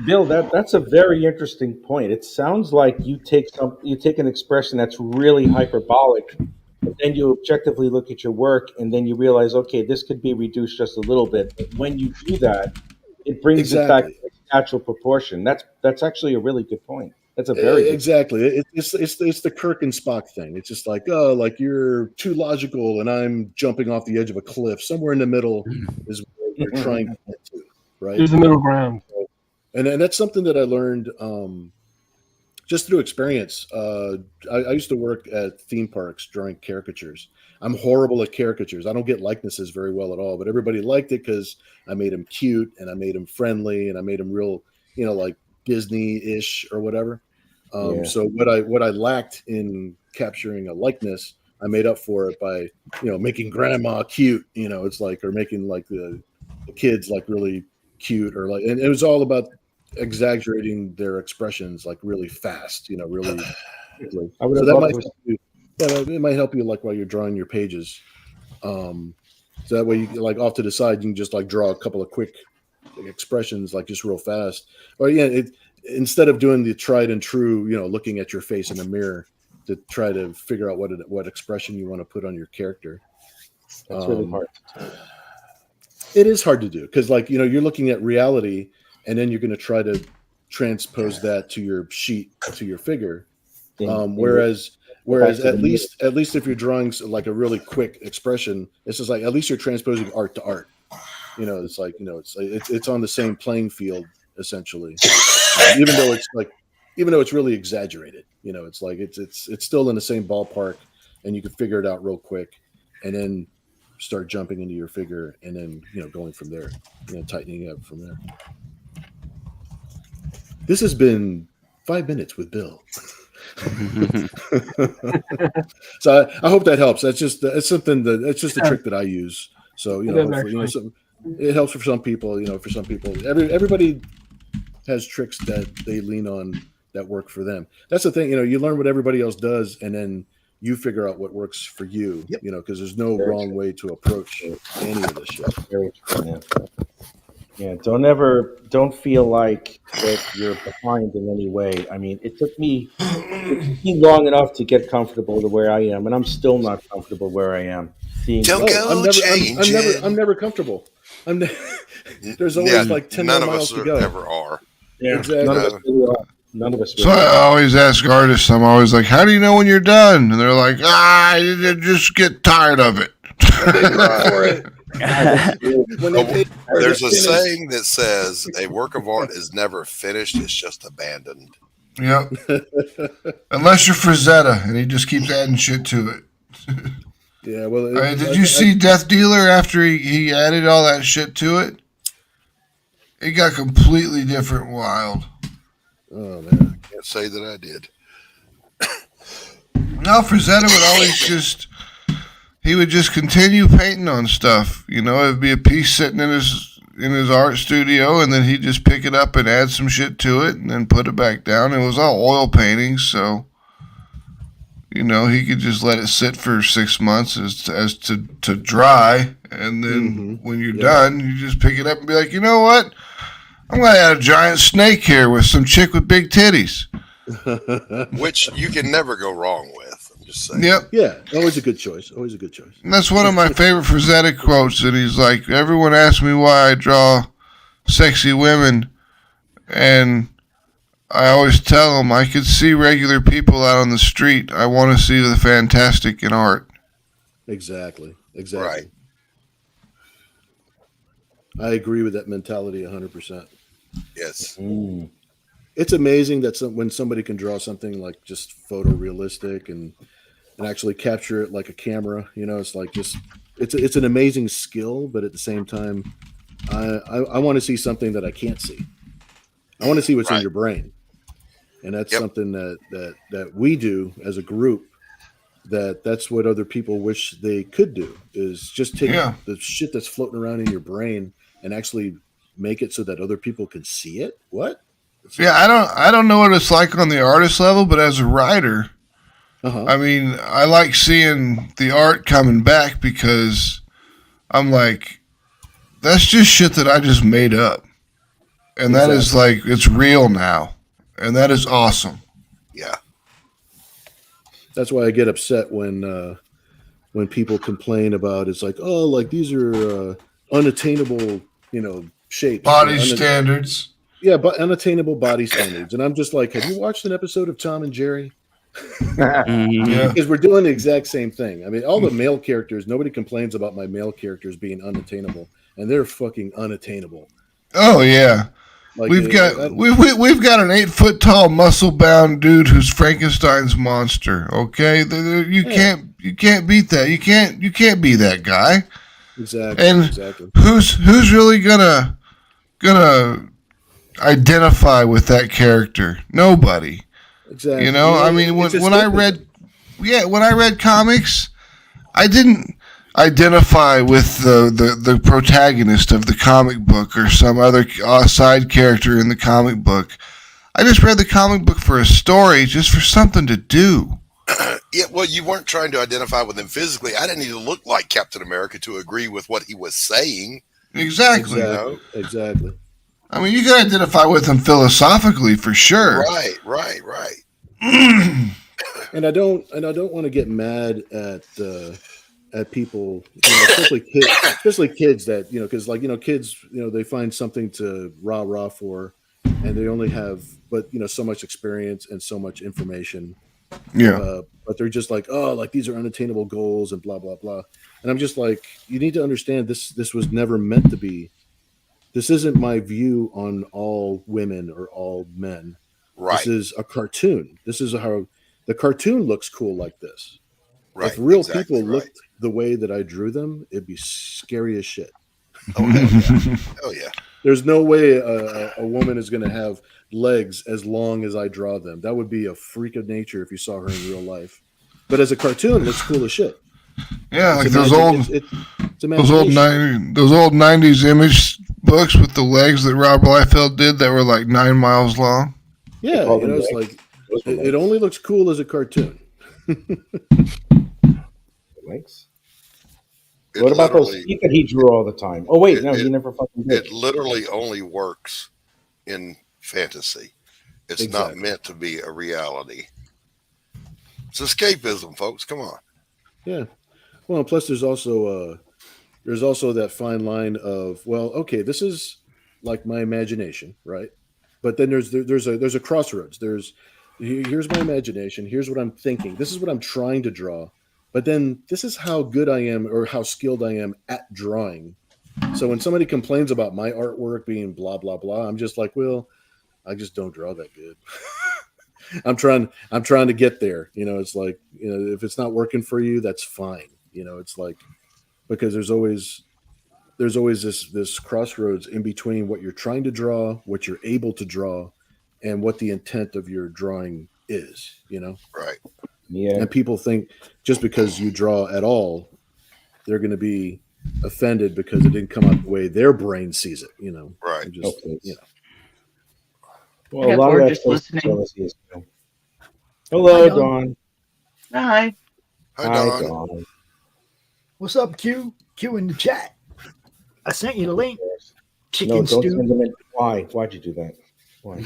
Bill, that's a very interesting point. It sounds like you take an expression that's really hyperbolic, and then you objectively look at your work, and then you realize, okay, this could be reduced just a little bit. But when you do that, it brings it back to its natural proportion. That's actually a really good point. That's a very
exactly. It's the Kirk and Spock thing. It's just like, oh, like you're too logical, and I'm jumping off the edge of a cliff. Somewhere in the middle is where you're trying to get to, right?
There's a middle ground.
And that's something that I learned just through experience. I used to work at theme parks drawing caricatures. I'm horrible at caricatures. I don't get likenesses very well at all, but everybody liked it because I made them cute and I made them friendly and I made them real, like Disney-ish or whatever. So what I lacked in capturing a likeness, I made up for it by, making grandma cute, it's like, or making like the kids like really cute or like, and it was all about exaggerating their expressions like really fast, really quickly. So that might help you, it might help you like while you're drawing your pages. So that way you like off to the side, you can just like draw a couple of quick expressions like just real fast. Or instead of doing the tried and true, looking at your face in the mirror to try to figure out what expression you want to put on your character.
That's really hard to do.
It is hard to do because like, you're looking at reality and then you're going to try to transpose that to your sheet, to your figure. Whereas at least if you're drawing like a really quick expression, it's just like, at least you're transposing art to art. It's like, it's on the same playing field essentially. Even though it's really exaggerated, it's like it's still in the same ballpark, and you can figure it out real quick, and then start jumping into your figure, and then going from there, tightening up from there. This has been 5 minutes with Bill. So I hope that helps. It's just a trick that I use. So hopefully, it helps for some people. For some people, everybody has tricks that they lean on that work for them. That's the thing. You learn what everybody else does, and then you figure out what works for you. Because there's no wrong way to approach any of this shit.
Very true. Yeah. Don't feel like that you're behind in any way. I mean, it took me long enough to get comfortable to where I am, and I'm still not comfortable where I am.
I'm never comfortable. There's always like 10 more miles to go.
Never are.
Yeah, exactly. None of us.
So I always ask artists. I'm always like, "How do you know when you're done?" And they're like, "I just get tired of it."
There's a saying that says a work of art is never finished; it's just abandoned.
Yep. Unless you're Fujita, and he just keeps adding shit to it.
Yeah. Well,
did you see Death Dealer after he added all that shit to it? It got completely different, wild.
Oh man,
I can't say that I did.
No, Fujita would always he would just continue painting on stuff. It'd be a piece sitting in his art studio, and then he'd just pick it up and add some shit to it, and then put it back down. It was all oil paintings, so he could just let it sit for 6 months as to dry, and then when you're done, you just pick it up and be like, you know what? I'm gonna add a giant snake here with some chick with big titties,
which you can never go wrong with. I'm just saying.
Yep.
Yeah, always a good choice. Always a good choice.
And that's one of my favorite Fujita quotes. And he's like, "Everyone asks me why I draw sexy women, and I always tell them I could see regular people out on the street. I want to see the fantastic in art."
Exactly.
Right.
I agree with that mentality 100%.
Yes.
It's amazing that when somebody can draw something like just photorealistic and actually capture it like a camera, it's like it's an amazing skill, but at the same time, I want to see something that I can't see. I want to see what's in your brain. And that's something that we do as a group. That's what other people wish they could do, is just take the shit that's floating around in your brain and actually make it so that other people can see it. What?
Yeah, I don't know what it's like on the artist level, but as a writer, I mean, I like seeing the art coming back because I'm like, that's just shit that I just made up. And that is like, it's real now. And that is awesome.
Yeah.
That's why I get upset when people complain about it's like, oh, like these are unattainable, shapes.
Body standards.
Yeah, but unattainable body standards. And I'm just like, have you watched an episode of Tom and Jerry? Because we're doing the exact same thing. I mean, all the male characters, nobody complains about my male characters being unattainable, and they're fucking unattainable.
Oh yeah.
Like
we've got an 8 foot tall muscle bound dude who's Frankenstein's monster. Okay, you can't beat that. You can't be that guy.
Exactly.
And
exactly.
who's really gonna identify with that character? Nobody.
Exactly.
You know, I mean, when I read comics, I didn't identify with the protagonist of the comic book or some other side character in the comic book. I just read the comic book for a story, just for something to do.
Yeah, well, you weren't trying to identify with him physically. I didn't need to look like Captain America to agree with what he was saying.
Exactly.
You know?
Exactly.
I mean, you can identify with him philosophically for sure.
Right.
And I don't want to get mad at people, especially kids that, because kids, they find something to rah for, and they only have, so much experience and so much information.
Yeah.
But they're just like, oh, like these are unattainable goals and blah, blah, blah. And I'm just like, you need to understand this was never meant to be. This isn't my view on all women or all men.
Right.
This is a cartoon. This is how the cartoon looks cool like this.
Right.
If real people looked the way that I drew them, it'd be scary as shit.
Oh, hell yeah. Oh, yeah.
There's no way a woman is going to have legs as long as I draw them. That would be a freak of nature if you saw her in real life. But as a cartoon, it looks cool as shit.
Yeah,
It's
like those old 90s image books with the legs that Rob Liefeld did that were like 9 miles long.
Yeah, it's like it only looks cool as a cartoon.
Legs. What about those feet that he drew all the time? Oh wait, he never fucking did.
It literally only works in fantasy. It's not meant to be a reality. It's escapism, folks. Come on.
Yeah. Well, and plus there's also that fine line of, well, okay, this is like my imagination, right? But then there's a crossroads. Here's my imagination. Here's what I'm thinking. This is what I'm trying to draw. But then this is how good I am or how skilled I am at drawing. So when somebody complains about my artwork being blah, blah, blah, I'm just like, well, I just don't draw that good. I'm trying to get there. It's like, if it's not working for you, that's fine. It's like, because there's always this crossroads in between what you're trying to draw, what you're able to draw, and what the intent of your drawing is,
Right.
Yeah. And people think just because you draw at all, they're going to be offended because it didn't come out the way their brain sees it,
Right.
Well, a lot of that listening. Hello, Dawn.
Hi.
Hi, Dawn.
What's up, Q? Q in the chat. I sent you the link. Chicken
don't
stew.
send them in. Why? Why'd you do that? Why?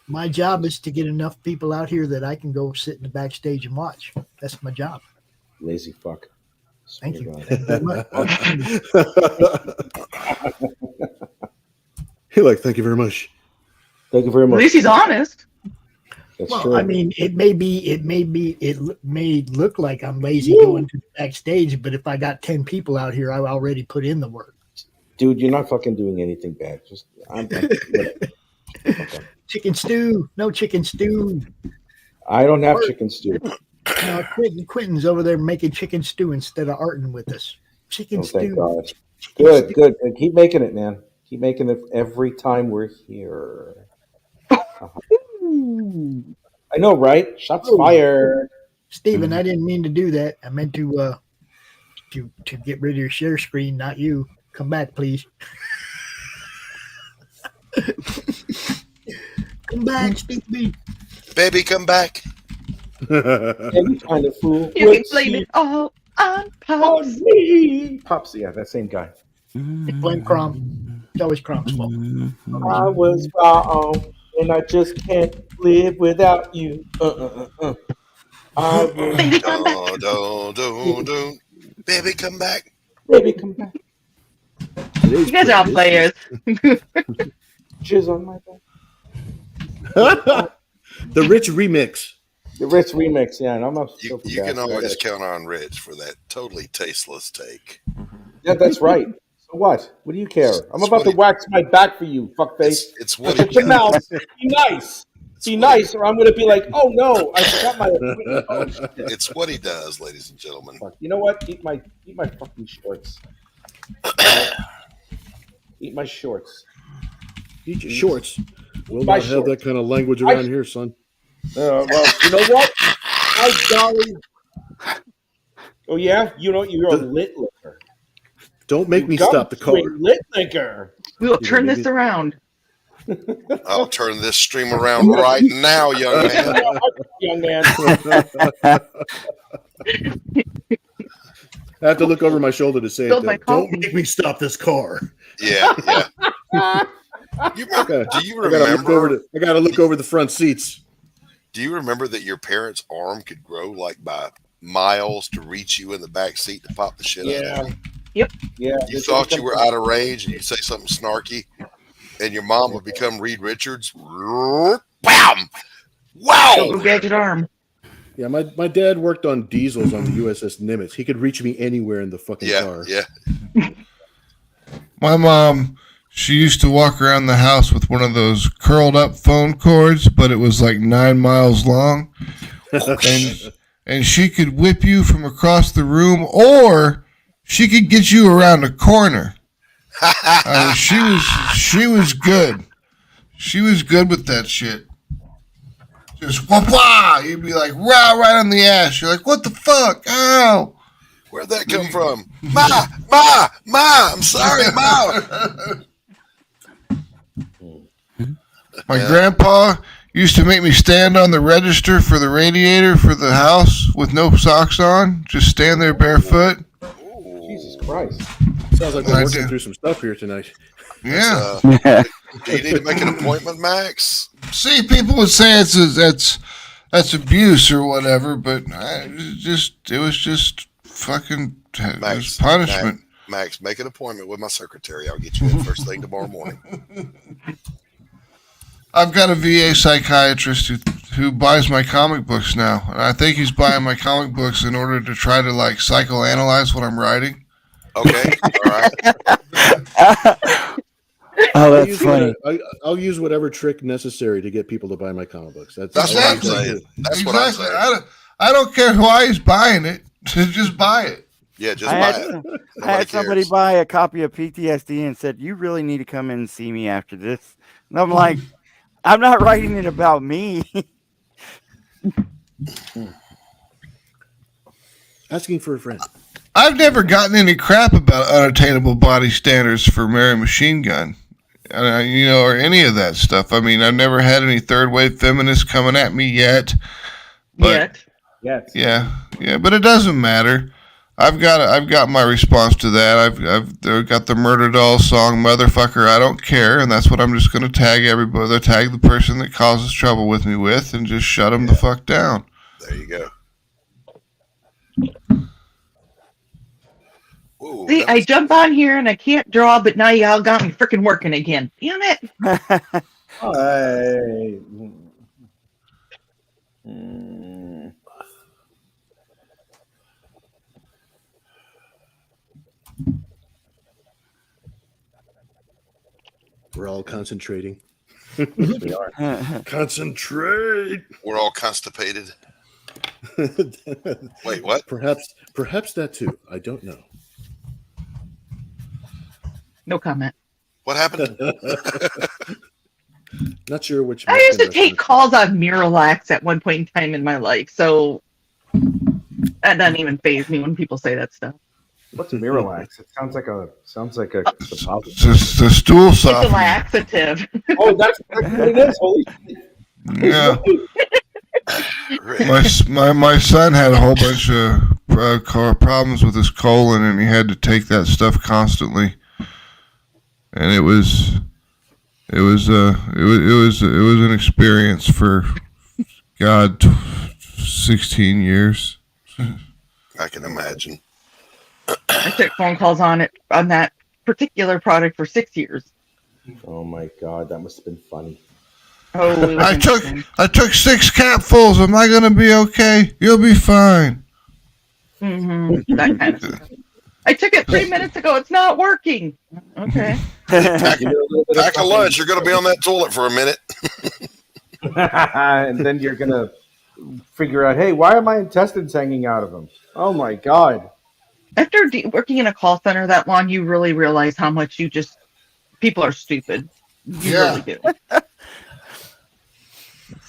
My job is to get enough people out here that I can go sit in the backstage and watch. That's my job.
Lazy fuck.
Thank you.
You're like, thank you very much.
Thank you very much.
At least he's honest.
That's
well,
true.
I mean, it may look like I'm lazy going to the backstage, but if I got 10 people out here, I already put in the work.
Dude, you're not fucking doing anything bad. Just okay.
Chicken stew. No chicken stew.
I don't have chicken stew.
No, Quentin's over there making chicken stew instead of arting with us. Chicken stew.
Thank God. Good, good. And keep making it, man. Keep making it every time we're here. I know, right? Shots fired.
Steven, I didn't mean to do that. I meant to get rid of your share screen, not you. Come back, please. Come back, Stevie.
Baby, come back.
Any kind of fool.
You can blame it all on Pops.
Pops, yeah, that same guy.
Blame Crom. It's always Crom's fault.
I was wrong, and I just can't live without you.
Baby, come back.
Don't. Baby, come back.
Baby, come back.
You guys are all players.
Jizz on my
back. The Rich remix.
The Rich remix, yeah. And I'm not.
You can always count on Rich for that totally tasteless take.
Yeah, that's right. What? What do you care? I'm about to wax my back for you, fuckface.
It's what
Shut your mouth. Be nice. Be nice, or I'm going to be like, oh no, I forgot my. Oh, shit.
It's what he does, ladies and gentlemen.
You know what? Eat my fucking shorts. Eat my shorts.
Eat your shorts. We'll
my
not have that kind of language around here, son.
Well, you know what? I'm sorry. Oh yeah, you're a lit liquor.
Don't make me stop the car.
Lit liquor.
We'll turn this around.
I'll turn this stream around right now, young man.
Young man.
I have to look over my shoulder to say
Spilled
it.
my
Don't make me stop this car.
Yeah. Do you remember?
I got to look over the front seats.
Do you remember that your parents' arm could grow like by miles to reach you in the back seat to pop the shit out of you?
Yep.
Yeah.
You thought you were out of range and you say something snarky, and your mom would become Reed Richards. Bam! Wow!
Gadget arm.
Yeah, my dad worked on diesels on the USS Nimitz. He could reach me anywhere in the fucking car.
Yeah.
My mom, she used to walk around the house with one of those curled up phone cords, but it was like 9 miles long. and she could whip you from across the room, or she could get you around a corner. She was good. She was good with that shit. Just wah-wah! You'd be like, wow, right on the ass. You're like, what the fuck? Ow!
Where'd that come from? Ma! I'm sorry, Ma!
My grandpa used to make me stand on the register for the radiator for the house with no socks on. Just stand there barefoot.
Jesus Christ.
Sounds like we're working through some stuff here tonight.
Yeah.
Do you need to make an appointment, Max?
See, people would say that's abuse or whatever, but it was just fucking
Max,
punishment.
Max, make an appointment with my secretary. I'll get you in first thing tomorrow morning.
I've got a VA psychiatrist who buys my comic books now, and I think he's buying my comic books in order to try to psychoanalyze what I'm writing.
Okay, all right.
Oh, that's funny.
I'll use whatever trick necessary to get people to buy my comic books. That's
what I'm saying. That's what I'm saying.
I don't care why he's buying it. Just buy it.
Yeah, just buy it.
I had somebody buy a copy of PTSD and said, "You really need to come in and see me after this." And I'm like, "I'm not writing it about me."
Asking for a friend.
I've never gotten any crap about unattainable body standards for Mary Machine Gun, or any of that stuff. I mean, I've never had any third wave feminists coming at me yet. But
Yet.
Yeah, but it doesn't matter. I've got my response to that. I've got the Murder Doll song, "Motherfucker, I Don't Care," and that's what I'm just going to tag everybody. Tag the person that causes trouble with me with, and just shut them the fuck down.
There you go. Ooh,
See, I jump on here and I can't draw, but now y'all got me freaking working again. Damn it.
Hey.
We're all concentrating.
We are.
Concentrate.
We're all constipated. Wait, what?
Perhaps that too. I don't know.
No comment.
What happened?
Not sure which.
I used to take calls on Miralax at one point in time in my life, so that doesn't even faze me when people say that stuff.
What's Miralax? It sounds like a suppository.
It's the stool
It's a
softener.
laxative.
Oh, that's what it is. Holy shit.
Yeah. My son had a whole bunch of problems with his colon, and he had to take that stuff constantly. And it was an experience for 16 years.
I can imagine.
I took phone calls on that particular product for 6 years.
Oh my God, that must have been funny.
Oh,
I took 6 capfuls. Am I gonna be okay? You'll be fine.
Mm-hmm. That kind of stuff. I took it 3 minutes ago. It's not working. Okay.
Pack a lunch. You're going to be on that toilet for a minute.
And then you're going to figure out, hey, why are my intestines hanging out of them? Oh, my God.
After working in a call center that long, you really realize how much people are stupid. You really do.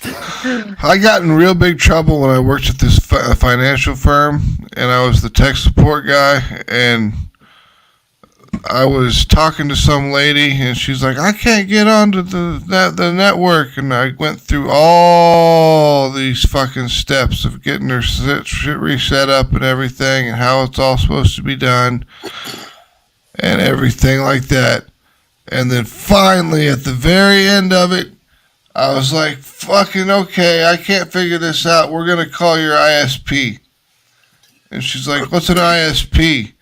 I got in real big trouble when I worked at this financial firm, and I was the tech support guy, and I was talking to some lady, and she's like, I can't get onto the network, and I went through all these fucking steps of getting her shit reset up and everything, and how it's all supposed to be done, and everything like that. And then finally, at the very end of it, I was like, fucking okay, I can't figure this out. We're going to call your ISP. And she's like, what's an ISP?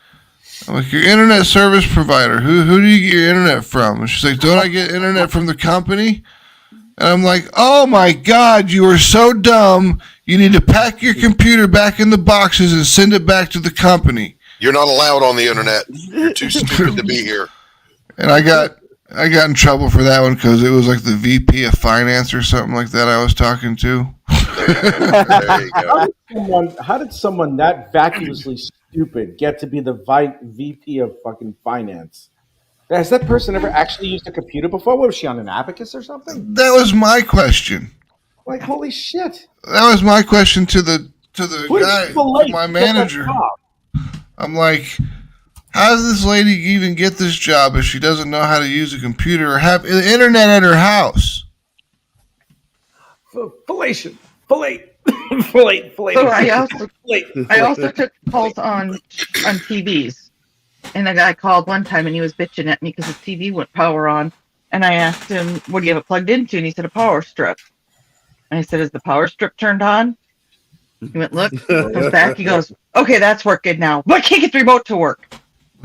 I'm like, your internet service provider. Who do you get your internet from? And she's like, don't I get internet from the company? And I'm like, oh my God, you are so dumb. You need to pack your computer back in the boxes and send it back to the company.
You're not allowed on the internet. You're too stupid to be here.
And I got in trouble for that one because it was like the VP of finance or something like that I was talking to.
There you go.
How did someone that vacuously stupid get to be the VP of fucking finance? Has that person ever actually used a computer before? Was she on an abacus or something?
That was my question.
Like, holy shit.
That was my question to the guy, to my manager. I'm like, how does this lady even get this job if she doesn't know how to use a computer or have the internet at her house?
Fellation.
So I also took calls on TVs. And a guy called one time and he was bitching at me because his TV wouldn't power on. And I asked him, what do you have it plugged into? And he said, a power strip. And I said, is the power strip turned on? He went, look, comes back. He goes, okay, that's working now. But I can't get the remote to work.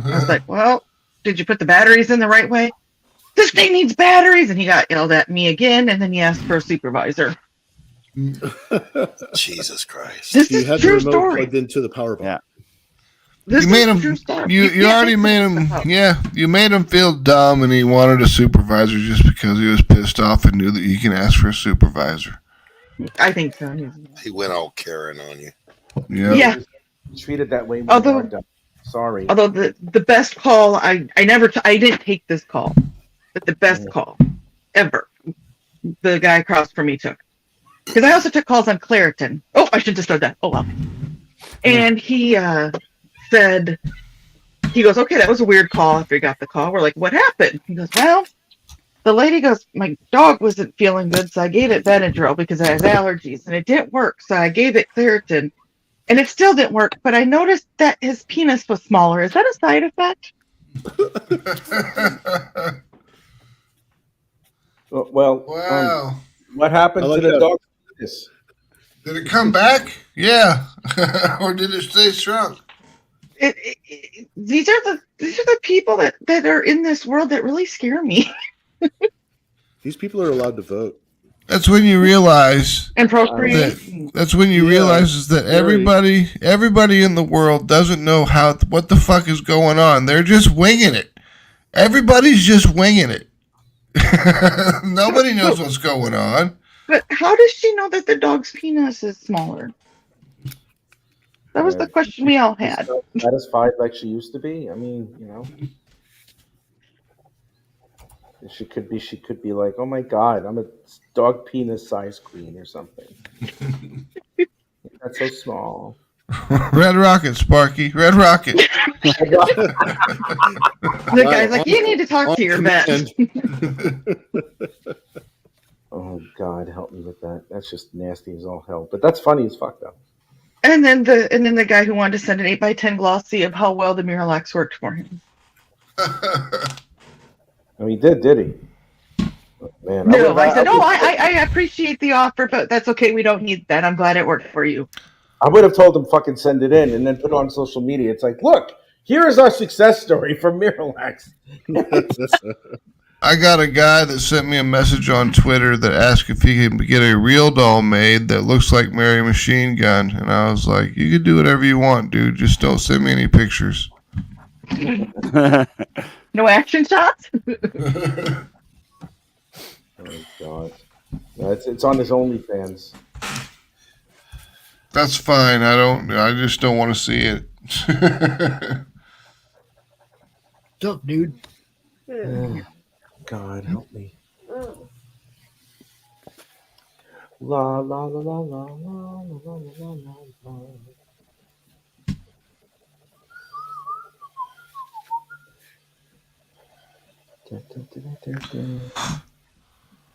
I was like, well, did you put the batteries in the right way? This thing needs batteries. And he got yelled at me again. And then he asked for a supervisor.
Jesus Christ.
This
you
is
had
true
the remote
story.
plugged into the power box.
This
You made
is
him.
true story.
You already made him. Yeah, you made him feel dumb, and he wanted a supervisor just because he was pissed off and knew that you can ask for a supervisor.
I think so.
He went all Karen on you.
Yeah.
Treated that way.
Although,
sorry.
Although the best call, I didn't take this call, but the best call ever, the guy across from me took. Because I also took calls on Claritin. Oh, I should just have that. Oh, well. And he said, he goes, okay, that was a weird call after he got the call. We're like, what happened? He goes, well, the lady goes, my dog wasn't feeling good, so I gave it Benadryl because I have allergies, and it didn't work. So I gave it Claritin, and it still didn't work. But I noticed that his penis was smaller. Is that a side effect?
Well,
wow.
What happened to the dog?
Did it come back? Yeah. Or did it stay shrunk?
These are the people that are in this world that really scare me.
These people are allowed to vote.
That's when you realize
and procreate.
That's when you realize is that everybody in the world doesn't know what the fuck is going on. They're just winging it. Everybody's just winging it. Nobody knows what's going on.
But how does she know that the dog's penis is smaller? That was the question we all had.
Satisfied like she used to be. I mean, you know, she could be like, oh my God, I'm a dog penis size queen or something. That's so small.
Red Rocket, Sparky. Red Rocket.
The guy's like, you need to talk to your vet.
Oh God, help me with that. That's just nasty as all hell. But that's funny as fuck though.
And then the guy who wanted to send an 8x10 glossy of how well the Miralax worked for him.
Oh, he did he? Oh, man,
no, I said, I appreciate the offer, but that's okay. We don't need that. I'm glad it worked for you.
I would have told him fucking send it in and then put it on social media. It's like, look, here is our success story for Miralax.
I got a guy that sent me a message on Twitter that asked if he could get a real doll made that looks like Mary Machine Gun. And I was like, you can do whatever you want, dude. Just don't send me any pictures.
No action shots?
Oh God. No, it's on his OnlyFans.
That's fine. I just don't want to see it.
What's up, dude?
God help me. La la la la la la la la la la.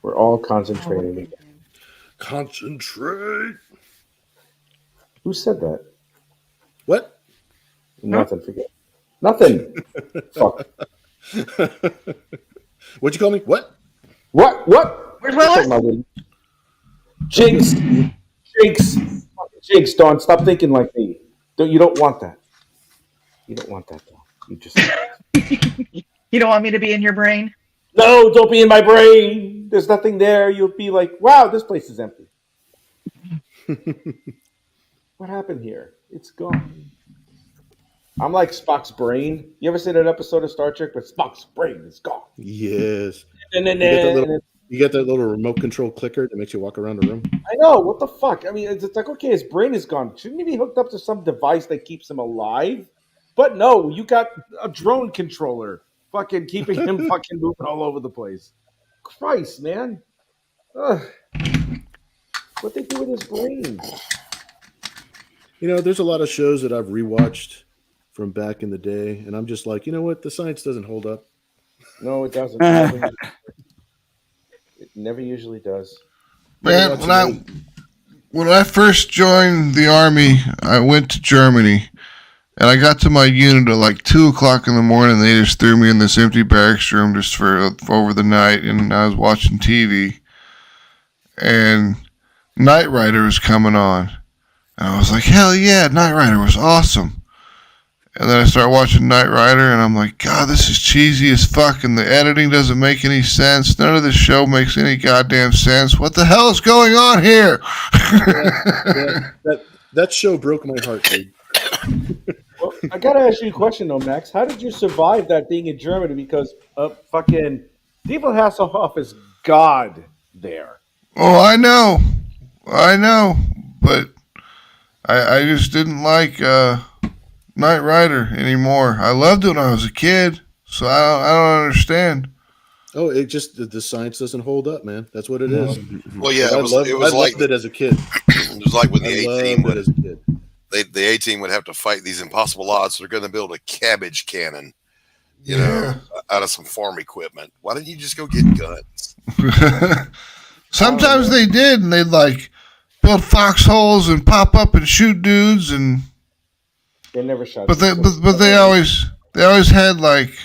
We're all concentrating.
Concentrate.
Who said that?
What?
Nothing. Forget. Nothing. Fuck.
What'd you call me? What?
What?
Where's Willis?
Jinx. Jinx, Dawn, stop thinking like me. You don't want that. You don't want that, Dawn. You just.
You don't want me to be in your brain?
No, don't be in my brain. There's nothing there. You'll be like, wow, this place is empty. What happened here? It's gone. I'm like Spock's brain. You ever seen an episode of Star Trek where Spock's brain is gone?
Yes.
You
get that little remote control clicker that makes you walk around the room.
I know. What the fuck? I mean, it's like, okay, his brain is gone. Shouldn't he be hooked up to some device that keeps him alive? But no, you got a drone controller fucking keeping him fucking moving all over the place. Christ, man. Ugh. What they do with his brain?
You know, there's a lot of shows that I've rewatched from back in the day, and I'm just like, you know what? The science doesn't hold up.
No, it doesn't. It never usually does.
Man, when I first joined the army, I went to Germany, and I got to my unit at like 2:00 in the morning. They just threw me in this empty barracks room just for over the night, and I was watching TV, and Knight Rider was coming on, and I was like, hell yeah, Knight Rider was awesome. And then I started watching Knight Rider, and I'm like, God, this is cheesy as fuck, and the editing doesn't make any sense. None of this show makes any goddamn sense. What the hell is going on here?
That show broke my heart, dude.
Well, I gotta ask you a question though, Max. How did you survive that being in Germany? Because fucking Devill Hasselhoff is God there.
Oh, I know, but I just didn't like Knight Rider anymore. I loved it when I was a kid, so I don't understand.
Oh, it just the science doesn't hold up, man. That's what it is.
Well, yeah,
I loved it as a kid.
It was like when the A-team
as a kid.
The A-team would have to fight these impossible odds. So they're going to build a cabbage cannon, you know, out of some farm equipment. Why didn't you just go get guns?
Sometimes they did, and they'd like build foxholes and pop up and shoot dudes, and
they never shot.
But they always had like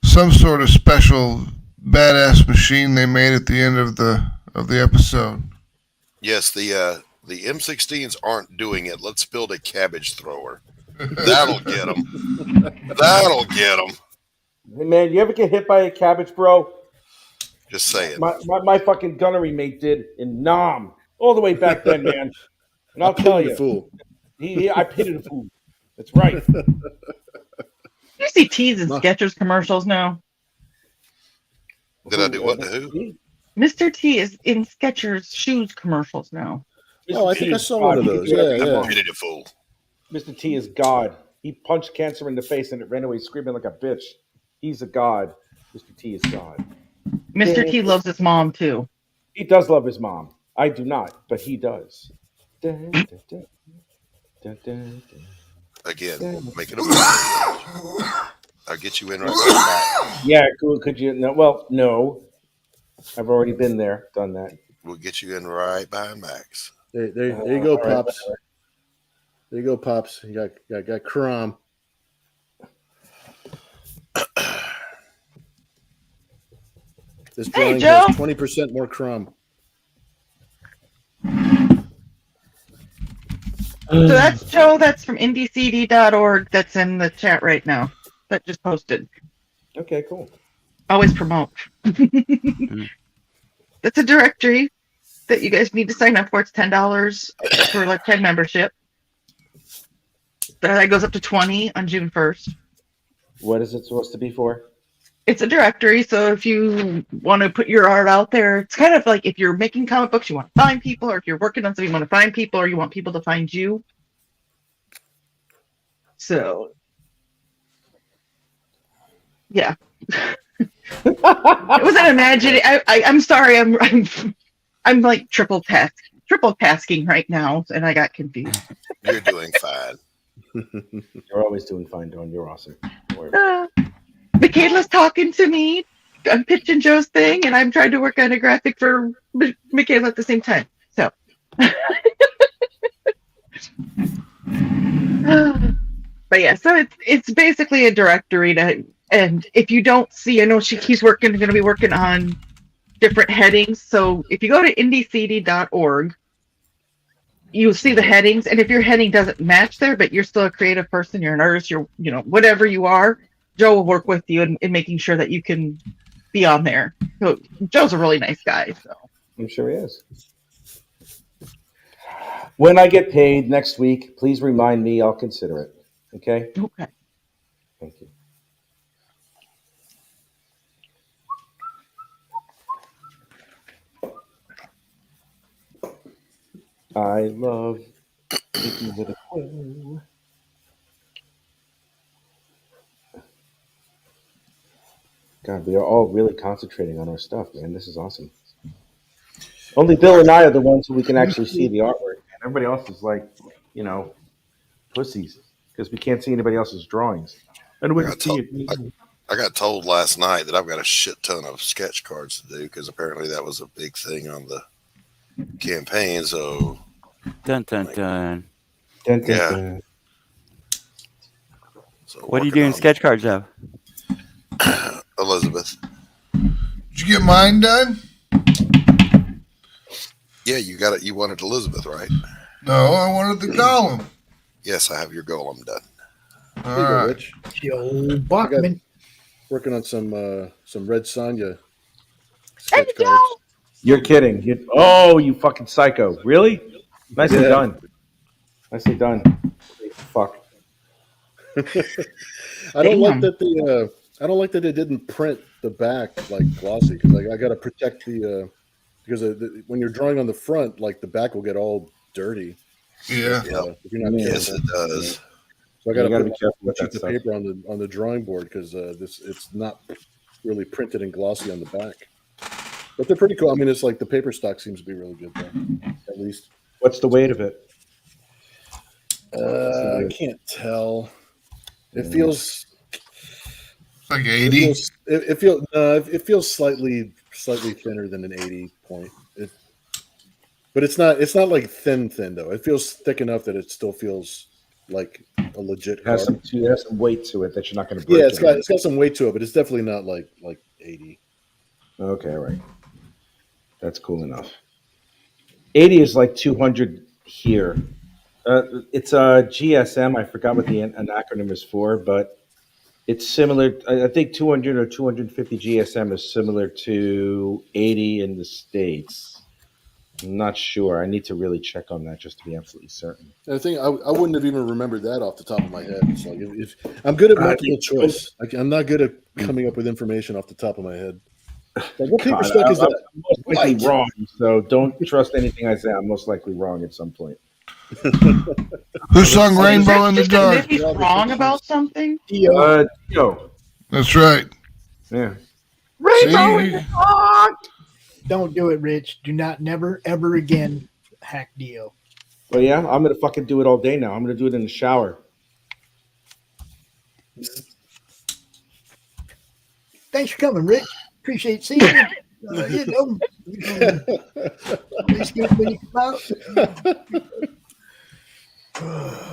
some sort of special badass machine they made at the end of the episode.
Yes, the M16s aren't doing it. Let's build a cabbage thrower. That'll get them. That'll get them.
Hey man, you ever get hit by a cabbage, bro?
Just saying.
My fucking gunnery mate did in Nam all the way back then, man. And I'll tell you,
fool.
I pitted a fool. That's right.
You see T's and Skechers commercials now?
Did I do what to who?
Mr. T is in Skechers shoes commercials now.
Oh, I think I saw one of those. Yeah.
Pitted a fool.
Mr. T is God. He punched cancer in the face and it ran away screaming like a bitch. He's a god. Mr. T is God.
Mr. T loves his mom too.
He does love his mom. I do not, but he does.
Again, make it a I'll get you in right back.
Yeah, could you? No, well, no. I've already been there, done that.
We'll get you in right behind Max.
There you go, Pops. There you go, Pops. You got Crom. This drawing has 20% more Crom.
So that's Joe. That's from indiecd.org. That's in the chat right now. That just posted.
Okay, cool.
Always promote. That's a directory that you guys need to sign up for. It's $10 for lifetime membership. that goes up to 20 on June 1st.
What is it supposed to be for?
It's a directory, so if you want to put your art out there, it's kind of like if you're making comic books, you want to find people, or if you're working on something, you want to find people, or you want people to find you. So, yeah. It wasn't imagining. I'm sorry. I'm like triple tasking right now, and I got confused.
You're doing fine.
You're always doing fine, Dawn. You're awesome.
Michaela's talking to me. I'm pitching Joe's thing, and I'm trying to work on a graphic for Michaela at the same time. So, but yeah, so it's basically a directory and if you don't see, I know he's going to be working on different headings. So if you go to indiecd.org, you'll see the headings, and if your heading doesn't match there, but you're still a creative person, you're an artist, you're whatever you are, Joe will work with you in making sure that you can be on there. So Joe's a really nice guy. So
I'm sure he is. When I get paid next week, please remind me. I'll consider it. Okay?
Okay.
Thank you. I love Mickey with a quill. God, we are all really concentrating on our stuff, man. This is awesome. Only Bill and I are the ones who we can actually see the artwork. And everybody else is like, pussies, because we can't see anybody else's drawings. And we can see it.
I got told last night that I've got a shit ton of sketch cards to do because apparently that was a big thing on the campaign. So,
dun dun dun.
Dun, dun,
yeah.
dun.
So
what are you doing sketch cards of?
Elizabeth.
Did you get mine done?
Yeah, you got it. You wanted Elizabeth, right?
No, I wanted the golem.
Yes, I have your golem done.
All right.
Rich.
Joe Bachman.
Working on some Red Sonja sketch cards.
You're kidding. You fucking psycho. Really? Nicely done. Nicely done. Fuck.
I don't like that I don't like that they didn't print the back like glossy, because I got to protect because when you're drawing on the front, like the back will get all dirty.
Yeah.
If you're not
Yes, it does.
So I got to
gotta
put
be careful with
a sheet
that
of
stuff.
paper on the drawing board because it's not really printed and glossy on the back. But they're pretty cool. I mean, it's like the paper stock seems to be really good though, at least.
What's the weight of it?
I can't tell. It feels
like 80.
It feels slightly thinner than an 80 point. But it's not like thin though. It feels thick enough that it still feels like a legit card.
It has some weight to it that you're not going to break.
Yeah, it's got some weight to it, but it's definitely not like 80.
Okay, right. That's cool enough. 80 is like 200 here. It's a GSM. I forgot what an acronym is for, but it's similar. I think 200 or 250 GSM is similar to 80 in the States. I'm not sure. I need to really check on that just to be absolutely certain.
I think I wouldn't have even remembered that off the top of my head. It's like if I'm good at multiple choice. I'm not good at coming up with information off the top of my head. Like, what paper stock is that?
I'm most likely wrong, so don't trust anything I say. I'm most likely wrong at some point.
Who sung Rainbow in the Dark?
If he's wrong about something.
Yo.
That's right.
Yeah.
Rainbow in the Dark. Don't do it, Rich. Do not never ever again hack Dio.
Well, yeah, I'm gonna fucking do it all day now. I'm gonna do it in the shower.
Thanks for coming, Rich. Appreciate seeing you. Please get when you come out.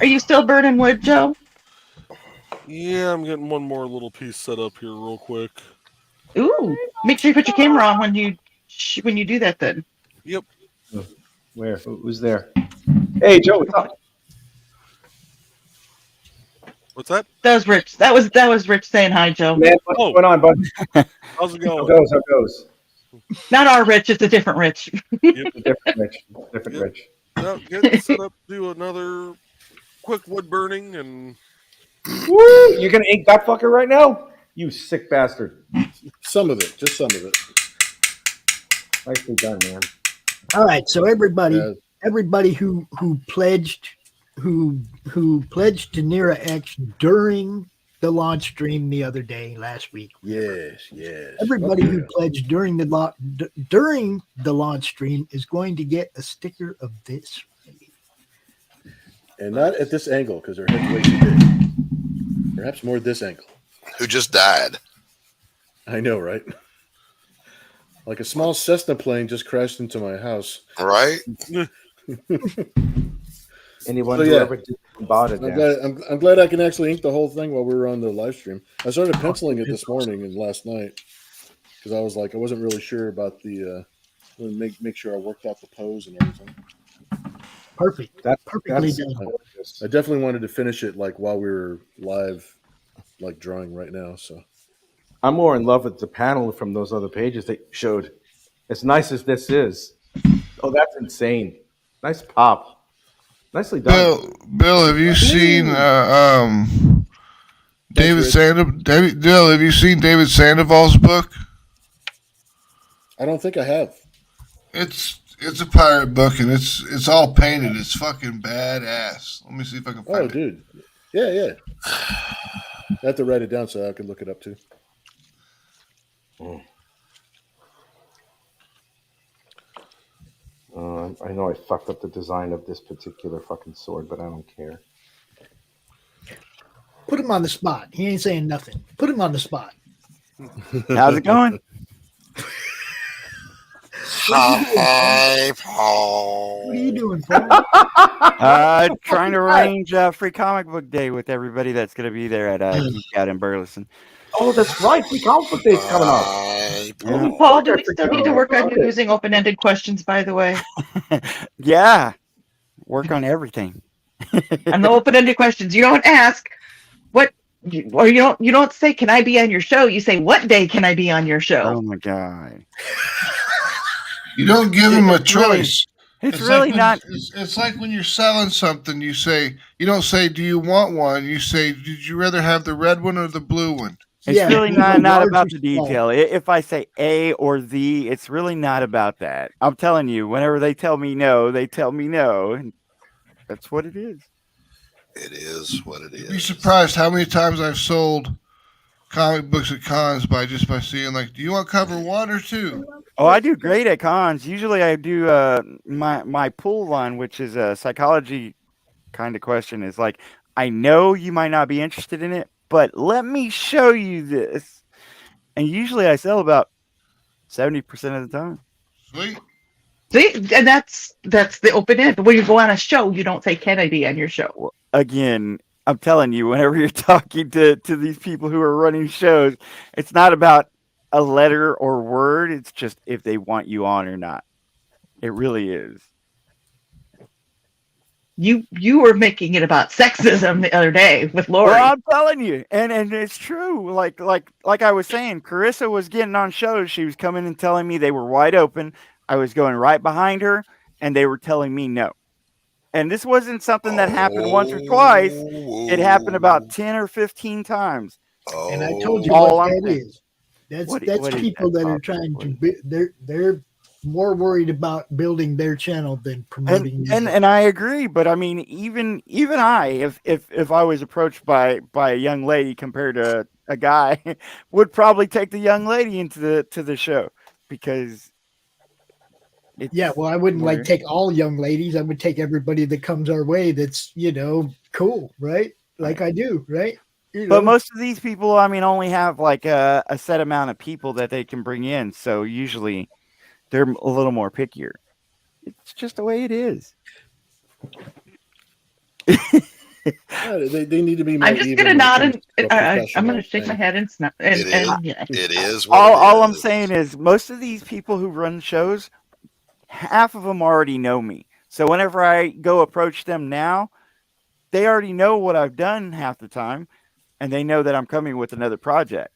Are you still burning wood, Joe?
Yeah, I'm getting one more little piece set up here real quick.
Ooh, make sure you put your camera on when you do that. Then.
Yep.
Where? Who's there? Hey, Joe, what's up?
What's that?
That was Rich. That was Rich saying hi, Joe.
Man, what's going on, bud?
How's it going?
How goes?
Not our Rich. It's a different Rich.
Yep.
Different Rich. Different Rich.
Now, getting set up to do another quick wood burning and.
Woo! You're gonna ink that fucker right now? You sick bastard.
Some of it, just some of it.
Nicely done, man.
All right, so everybody who pledged to Nira X during the launch stream the other day, last week.
Yes.
Everybody who pledged during the launch stream is going to get a sticker of this.
And not at this angle, because their head's way too big. Perhaps more this angle.
Who just died?
I know, right? Like a small Cessna plane just crashed into my house.
Right?
Anyone who ever bought it.
I'm glad I can actually ink the whole thing while we were on the live stream. I started penciling it this morning and last night because I was like, I wasn't really sure about the make sure I worked out the pose and everything.
Perfect.
That's
perfectly done.
I definitely wanted to finish it like while we were live, like drawing right now. So
I'm more in love with the panel from those other pages they showed. As nice as this is, oh, that's insane! Nice pop, nicely done.
Bill, have you seen David Sandoval? Bill, have you seen David Sandoval's book?
I don't think I have.
It's a pirate book and it's all painted. It's fucking badass. Let me see if I can find it.
Oh, dude, yeah. I have to write it down so I can look it up too.
I know I fucked up the design of this particular fucking sword, but I don't care.
Put him on the spot. He ain't saying nothing. Put him on the spot.
How's it going?
Hi, Paul.
What are you doing, Paul?
Trying to arrange Free Comic Book Day with everybody that's going to be there at Geek Out in Burleson.
Oh, that's right. Free Comic Book Day's coming up.
Yeah.
Paul, do we still need to work on you using open-ended questions, by the way?
Yeah. Work on everything.
And the open-ended questions, you don't ask you don't say, can I be on your show? You say, what day can I be on your show?
Oh my God.
You don't give them a choice.
It's really
like
not.
It's like when you're selling something, you don't say, do you want one? You say, did you rather have the red one or the blue one?
It's really not about the detail. If I say A or the, it's really not about that. I'm telling you, whenever they tell me no, they tell me no. And that's what it is.
It is what it is.
You'd be surprised how many times I've sold comic books at cons by seeing like, do you want cover 1 or 2?
Oh, I do great at cons. Usually I do my pool line, which is a psychology kind of question, is like, I know you might not be interested in it, but let me show you this. And usually I sell about 70% of the time.
Sweet.
See, and that's the open end. But when you go on a show, you don't say, can I be on your show?
Again, I'm telling you, whenever you're talking to these people who are running shows, it's not about a letter or word. It's just if they want you on or not. It really is.
You were making it about sexism the other day with Laurie.
Well, I'm telling you, and it's true. Like I was saying, Carissa was getting on shows. She was coming and telling me they were wide open. I was going right behind her, and they were telling me no. And this wasn't something that happened once or twice. It happened about 10 or 15 times.
And I told you
All
what
I'm
that
saying.
is. That's
What
people
is that,
that are
Bob?
trying to they're more worried about building their channel than promoting.
And I agree, but I mean, even I, if I was approached by a young lady compared to a guy, would probably take the young lady into the show because.
Yeah, well, I wouldn't like take all young ladies. I would take everybody that comes our way. That's cool, right? Like I do, right?
But most of these people, I mean, only have like a set amount of people that they can bring in. So usually they're a little more pickier. It's just the way it is.
They need to be more
I'm just
even
gonna nod
when it
and
comes to
I'm gonna
professional
shake my
thing.
head and snap.
It is what
All I'm saying is most of these people who run shows, half of them already know me. So whenever I go approach them now, they already know what I've done half the time, and they know that I'm coming with another project.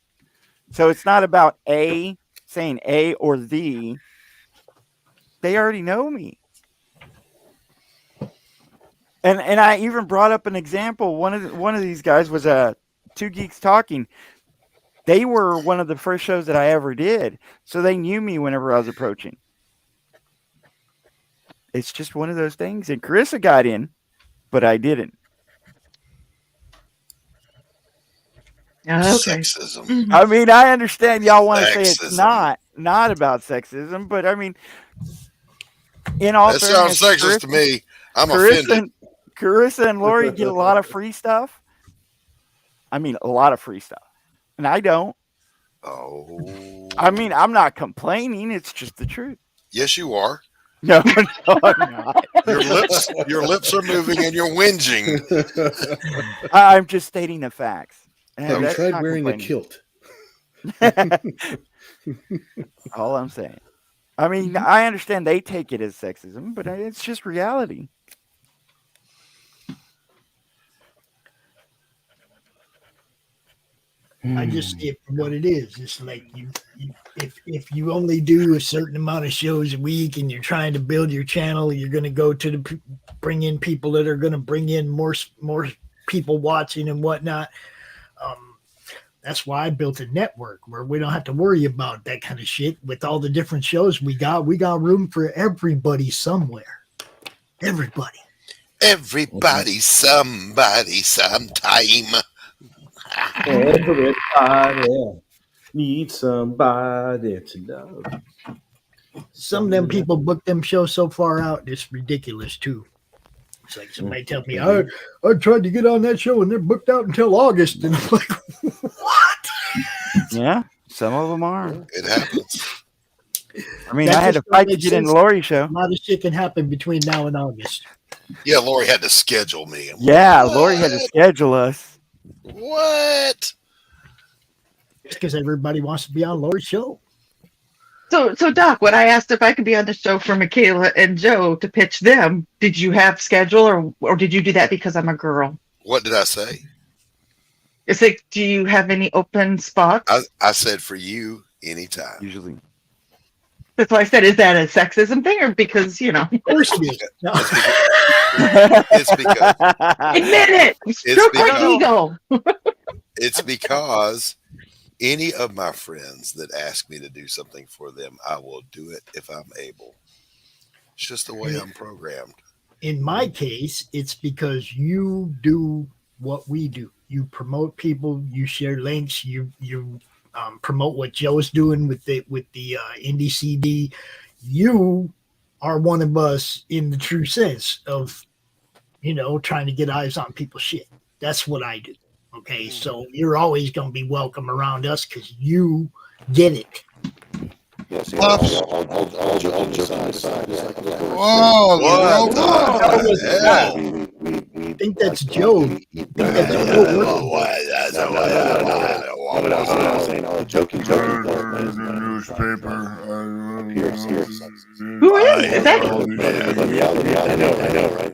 So it's not about saying A or the. They already know me. And I even brought up an example. One of these guys was Two Geeks Talking. They were one of the first shows that I ever did, so they knew me whenever I was approaching. It's just one of those things. And Carissa got in, but I didn't.
Okay.
Sexism.
I mean, I understand y'all want to say it's not about sexism, but I mean, in all
That
fairness,
sounds sexist to me. I'm offended.
Carissa and Laurie get a lot of free stuff. I mean, a lot of free stuff. And I don't.
Oh.
I mean, I'm not complaining. It's just the truth.
Yes, you are.
No, I'm not.
Your lips are moving and you're whinging.
I'm just stating the facts.
Have you tried wearing a kilt?
All I'm saying. I mean, I understand they take it as sexism, but it's just reality.
I just see it for what it is. It's like if you only do a certain amount of shows a week and you're trying to build your channel, you're going to go to bring in people that are going to bring in more people watching and whatnot. That's why I built a network where we don't have to worry about that kind of shit. With all the different shows we got room for everybody somewhere. Everybody,
somebody, sometime.
Everybody needs somebody to love.
Some of them people book them shows so far out, it's ridiculous too. It's like somebody tells me, I tried to get on that show and they're booked out until August. And I'm like, what?
Yeah, some of them are.
It happens.
I mean, I had to fight to get in the Laurie show.
A lot of shit can happen between now and August.
Yeah, Laurie had to schedule me.
Yeah, Laurie had to schedule us.
What?
It's because everybody wants to be on Laurie's show.
So Doc, when I asked if I could be on the show for Michaela and Joe to pitch them, did you have schedule or did you do that because I'm a girl?
What did I say?
It's like, do you have any open spots?
I said for you anytime.
Usually.
That's why I said, is that a sexism thing or because, you know?
Of course it is. No.
It's because.
Admit it. Stroke my ego.
It's because any of my friends that ask me to do something for them, I will do it if I'm able. It's just the way I'm programmed.
In my case, it's because you do what we do. You promote people, you share links, you promote what Joe's doing with the indie CD. You are one of us in the true sense of, trying to get eyes on people's shit. That's what I do. Okay, so you're always going to be welcome around us because you get it.
Yes,
I'll joke on the side.
I think that's Joe.
I'm saying, joking.
Newspaper.
Who is that?
I know, right?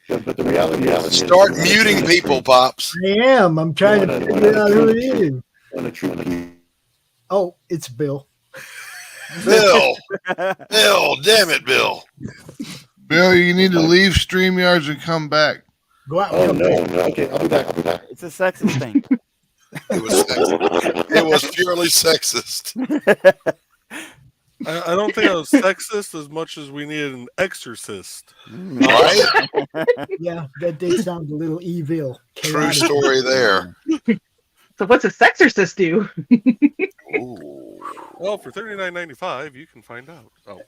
But the reality is,
start muting people, Pops.
I am. I'm trying to figure out who it is. Oh, it's Bill.
Bill, damn it, Bill.
Bill, you need to leave StreamYards and come back.
Go out.
No. Okay, I'll be back.
It's a sexist thing.
It was purely sexist.
I don't think I was sexist as much as we needed an exorcist.
Right?
Yeah, that did sound a little evil.
True story there.
So what's a sexorcist do?
Ooh.
Well, for $39.95, you can find out. Oh.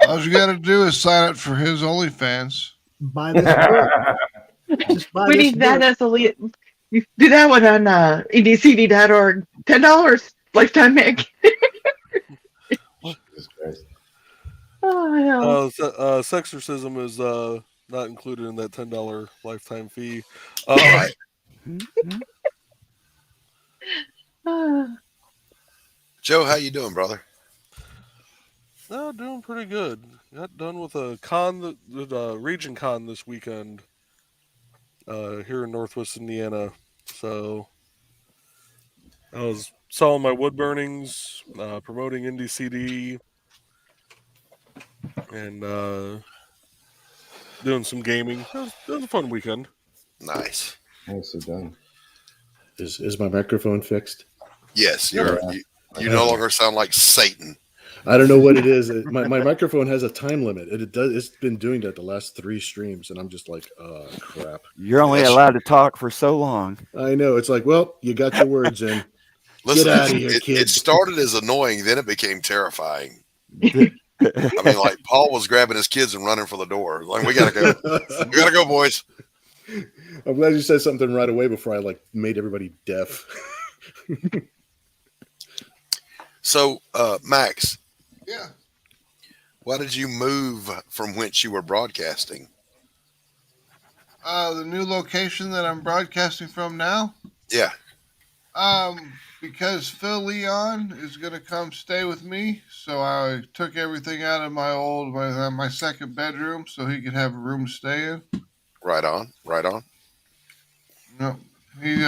All you got to do is sign up for his OnlyFans.
Buy this book. Just buy
We
this
need that
book.
as a lead. You do that one on edcd.org. $10 lifetime make. Oh, hell.
Sexorcism is not included in that $10 lifetime fee.
Joe, how you doing, brother?
No, doing pretty good. Got done with a con, the Region Con this weekend here in Northwest Indiana. So I was selling my wood burnings, promoting Indie CD, and doing some gaming. It was a fun weekend.
Nice.
Nicely done.
Is my microphone fixed?
Yes, you no longer sound like Satan.
I don't know what it is. My microphone has a time limit. It's been doing that the last 3 streams, and I'm just like, oh crap.
You're only allowed to talk for so long.
I know. It's like, well, you got your words in.
Listen,
Get out of here, kid.
It started as annoying, then it became terrifying. I mean, like Paul was grabbing his kids and running for the door. Like, we gotta go. We gotta go, boys.
I'm glad you said something right away before I made everybody deaf.
So, Max.
Yeah.
Why did you move from whence you were broadcasting?
The new location that I'm broadcasting from now?
Yeah.
Because Phil Leon is gonna come stay with me, so I took everything out of my second bedroom so he could have a room to stay in.
Right on.
No, he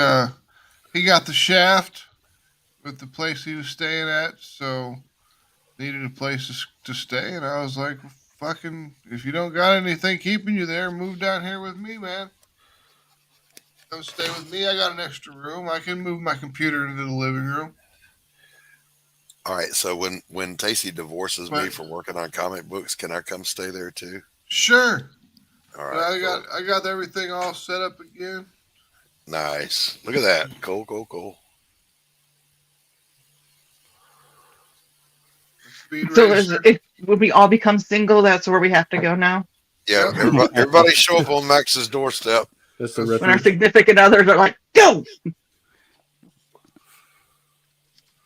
got the shaft with the place he was staying at, so needed a place to stay, and I was like, fucking, if you don't got anything keeping you there, move down here with me, man. Come stay with me. I got an extra room. I can move my computer into the living room.
All right, so when Tacey divorces me for working on comic books, can I come stay there too?
Sure.
All right.
I got everything all set up again.
Nice. Look at that. Cool.
So when we all become single, that's where we have to go now?
Yeah, everybody show up on Max's doorstep.
That's the
when our significant others are like, go!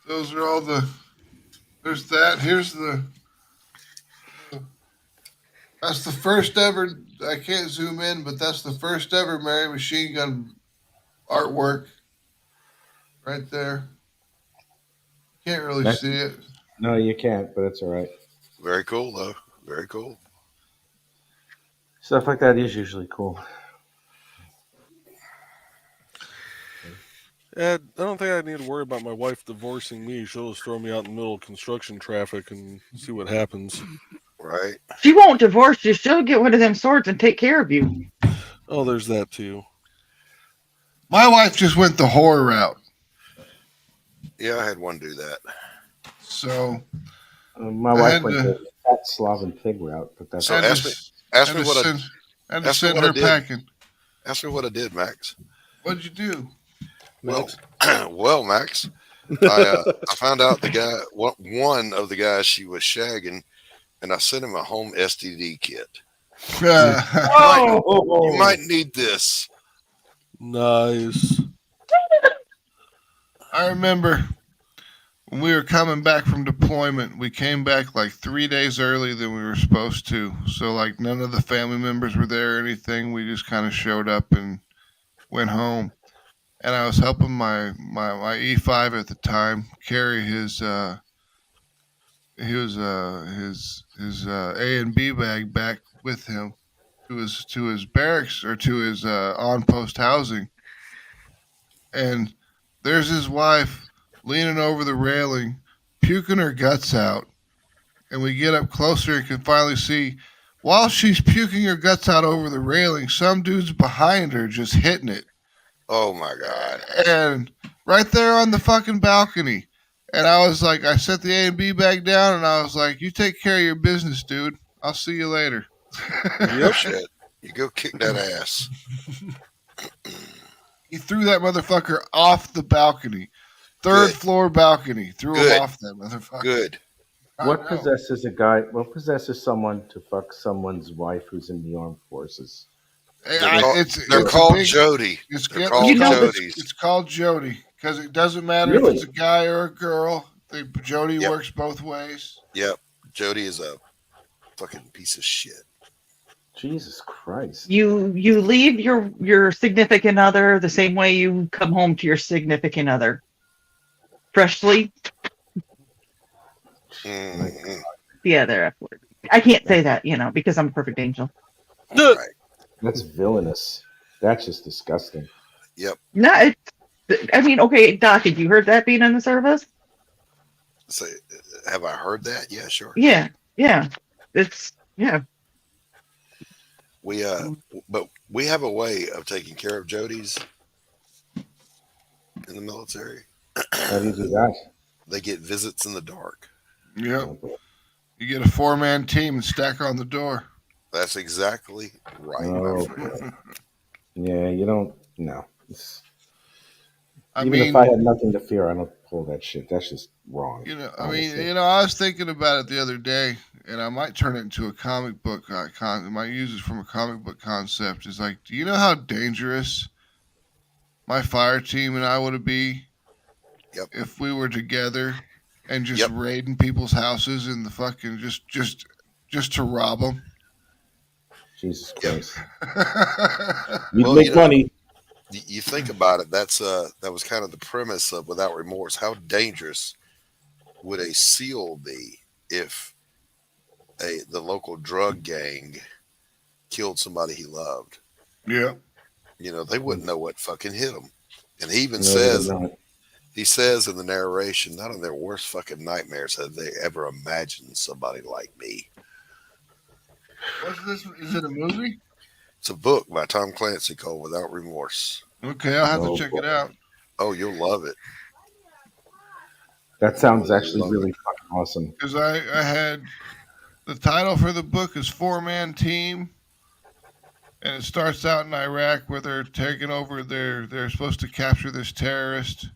Those are all there's that. That's the first ever, I can't zoom in, but that's the first ever Mary Machine Gun artwork right there. Can't really see it.
No, you can't, but it's all right.
Very cool, though. Very cool.
Stuff like that is usually cool.
I don't think I need to worry about my wife divorcing me. She'll just throw me out in the middle of construction traffic and see what happens.
Right.
She won't divorce you. She'll get one of them swords and take care of you.
Oh, there's that too.
My wife just went the horror route.
Yeah, I had one do that.
So
my wife went the fat Slavic pig route, but that's
so ask me what I did.
Packing.
Ask me what I did, Max.
What'd you do?
Well, Max, I found out one of the guys she was shagging, and I sent him a home STD kit. You might need this.
Nice.
I remember when we were coming back from deployment, we came back like 3 days early than we were supposed to. So like none of the family members were there or anything. We just kind of showed up and went home. And I was helping my E5 at the time carry his A and B bag back with him to his barracks or to his on post housing. And there's his wife leaning over the railing, puking her guts out. And we get up closer and can finally see, while she's puking her guts out over the railing, some dude's behind her just hitting it.
Oh my God.
And right there on the fucking balcony. And I was like, I set the A and B bag down and I was like, you take care of your business, dude. I'll see you later.
Yep. Shit. You go kick that ass.
He threw that motherfucker off the balcony. Third floor balcony. Threw him off that motherfucker.
Good.
What possesses someone to fuck someone's wife who's in the armed forces?
They're called Jody.
It's called Jody because it doesn't matter if it's a guy or a girl. Jody works both ways.
Yep. Jody is a fucking piece of shit.
Jesus Christ.
You leave your significant other the same way you come home to your significant other. Freshly.
Mm-hmm.
Yeah, they're F word. I can't say that, because I'm a perfect angel.
Right.
That's villainous. That's just disgusting.
Yep.
No, okay, Doc, have you heard that being in the service?
So, have I heard that? Yeah, sure.
Yeah. Yeah.
But we have a way of taking care of Jodies in the military.
How do you do that?
They get visits in the dark.
Yep. You get a 4-man team and stack on the door.
That's exactly right,
Oh,
my friend.
Yeah, you don't. No.
I
Even
mean,
if I had nothing to fear, I don't pull that shit. That's just wrong.
honestly. I was thinking about it the other day, and I might turn it into a comic book. I might use it from a comic book concept. It's like, do you know how dangerous my fire team and I would be if we were together and just raiding people's houses and the fucking just to rob them?
Jesus Christ! You'd make money.
You think about it. That was kind of the premise of Without Remorse. How dangerous would a SEAL be if the local drug gang killed somebody he loved?
Yeah.
They wouldn't know what fucking hit them. And he even says in the narration, not in their worst fucking nightmares have they ever imagined somebody like me.
What's this? Is it a movie?
It's a book by Tom Clancy called Without Remorse.
Okay, I'll have to check it out.
Oh, you'll love it.
That sounds actually really fucking awesome.
Because I had the title for the book is 4-Man Team, and it starts out in Iraq where they're taking over. They're supposed to capture this terrorist,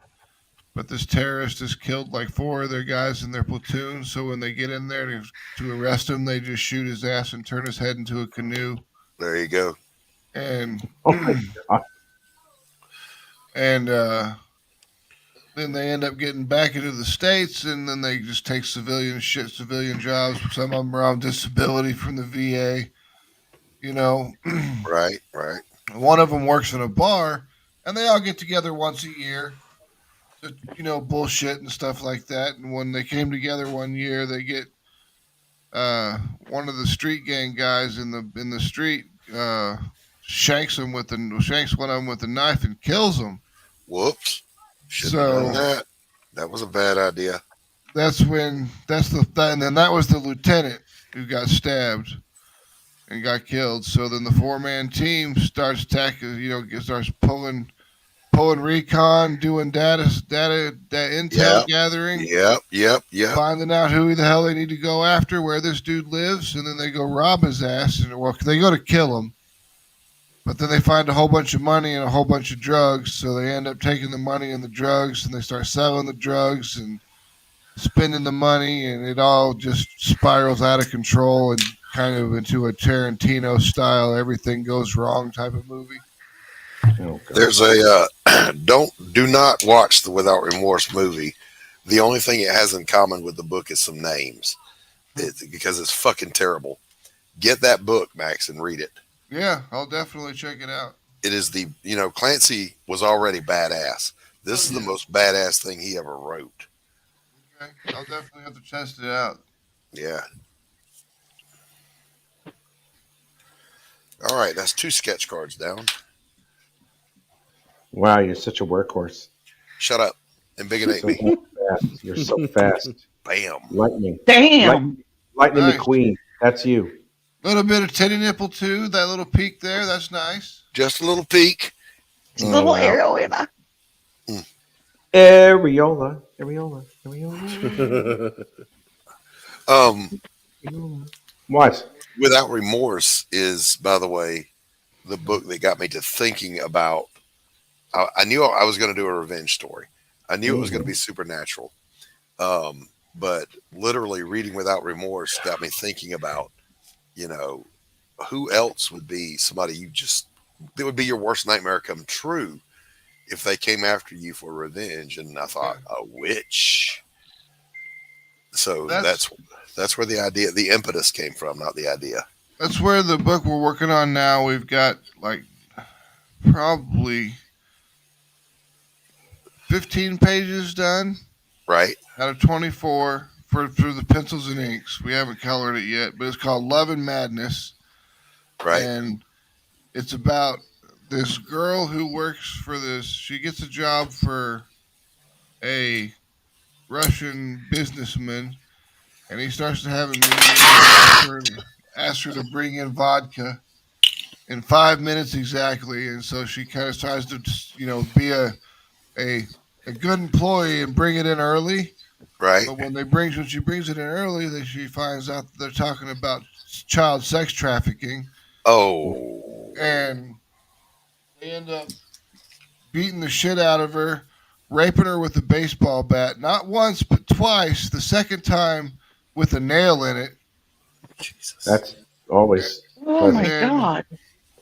but this terrorist has killed like 4 of their guys in their platoon. So when they get in there to arrest him, they just shoot his ass and turn his head into a canoe.
There you go.
And then they end up getting back into the States, and then they just take civilian jobs. Some of them are on disability from the VA,
Right.
One of them works in a bar, and they all get together once a year to, bullshit and stuff like that. And when they came together one year, they get one of the street gang guys in the street shanks one of them with a knife and kills him.
Whoops. Shouldn't have done that. That was a bad idea.
And then that was the lieutenant who got stabbed and got killed. So then the 4-man team starts attacking, starts pulling recon, doing data intel gathering.
Yep.
Finding out who the hell they need to go after, where this dude lives, and then they go rob his ass. And they go to kill him, but then they find a whole bunch of money and a whole bunch of drugs. So they end up taking the money and the drugs, and they start selling the drugs and spending the money, and it all just spirals out of control and kind of into a Tarantino style, everything goes wrong type of movie.
There's a do not watch the Without Remorse movie. The only thing it has in common with the book is some names, because it's fucking terrible. Get that book, Max, and read it.
Yeah, I'll definitely check it out.
It is Clancy was already badass. This is the most badass thing he ever wrote.
Okay, I'll definitely have to test it out.
Yeah. All right, that's 2 sketch cards down.
Wow, you're such a workhorse.
Shut up and bigonate me.
You're so fast.
Bam.
Lightning.
Damn.
Lightning
Nice.
McQueen. That's you.
A little bit of titty nipple too. That little peak there. That's nice.
Just a little peek.
Just a little areola.
Areola. What?
Without Remorse is, by the way, the book that got me to thinking about. I knew I was going to do a revenge story. I knew it was going to be supernatural. But literally reading Without Remorse got me thinking about, who else would be somebody that would be your worst nightmare come true if they came after you for revenge. And I thought, a witch. So that's where the impetus came from, not the idea.
That's where the book we're working on now. We've got probably 15 pages done.
Right.
Out of 24 for the pencils and inks. We haven't colored it yet, but it's called Love and Madness.
Right.
And it's about this girl who works for she gets a job for a Russian businessman, and he starts to have a meeting, ask asks her to bring in vodka in 5 minutes exactly, and so she kind of tries to, be a good employee and bring it in early.
Right.
But when she brings it in early, she finds out that they're talking about child sex trafficking.
Oh.
And they end up beating the shit out of her, raping her with a baseball bat, not once but twice. The second time with a nail in it.
Jesus.
That's always.
Oh my God.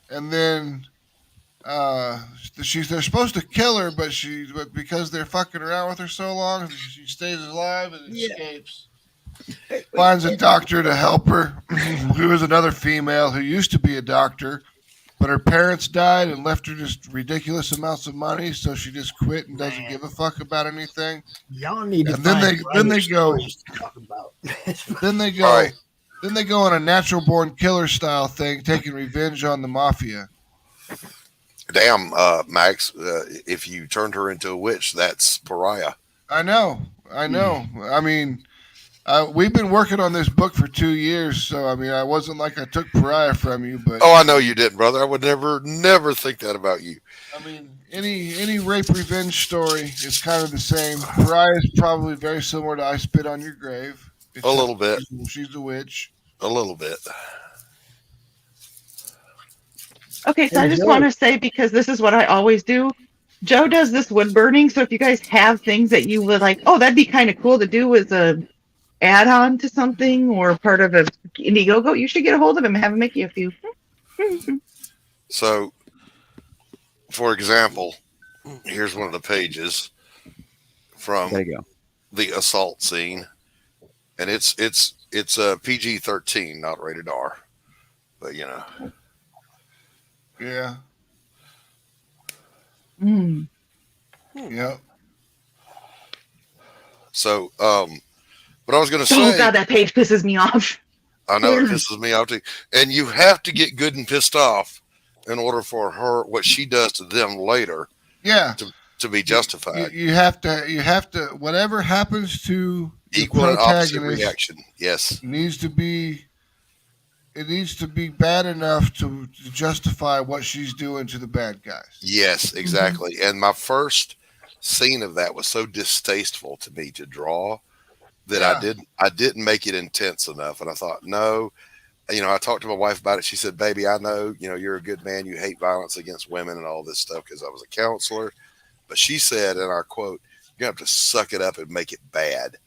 And then they're supposed to kill her, but because they're fucking around with her so long, she stays alive and escapes. Finds a doctor to help her, who is another female who used to be a doctor, but her parents died and left her just ridiculous amounts of money, so she just quit and doesn't give a fuck about anything.
Y'all need to
and then they go
to talk about.
then they go then they go on a natural born killer style thing, taking revenge on the mafia.
Damn, Max, if you turned her into a witch, that's pariah.
I know. I mean, we've been working on this book for 2 years, so I mean, I wasn't like I took pariah from you, but
I know you didn't, brother. I would never think that about you.
I mean, any rape revenge story is kind of the same. Pariah is probably very similar to I Spit on Your Grave.
A little bit.
She's a witch.
A little bit.
Okay, so I just want to say, because this is what I always do, Joe does this wood burning, so if you guys have things that you would like, that'd be kind of cool to do as a add-on to something or part of a Indiegogo, you should get a hold of him and have him make you a few.
So, for example, here's one of the pages from the assault scene, and it's a PG-13, not rated R, but
Yeah. Yep.
So, what I was going to say.
Oh God, that page pisses me off.
I know it pisses me off too. And you have to get good and pissed off in order for what she does to them later.
Yeah.
To be justified.
You have to. Whatever happens to
equal
the
and opposite
protagonist
reaction. Yes.
Needs to be bad enough to justify what she's doing to the bad guys.
Yes, exactly. And my first scene of that was so distasteful to me to draw that I didn't make it intense enough. And I thought, no, I talked to my wife about it. She said, baby, I know, you're a good man. You hate violence against women and all this stuff because I was a counselor. But she said, in our quote, you have to suck it up and make it bad.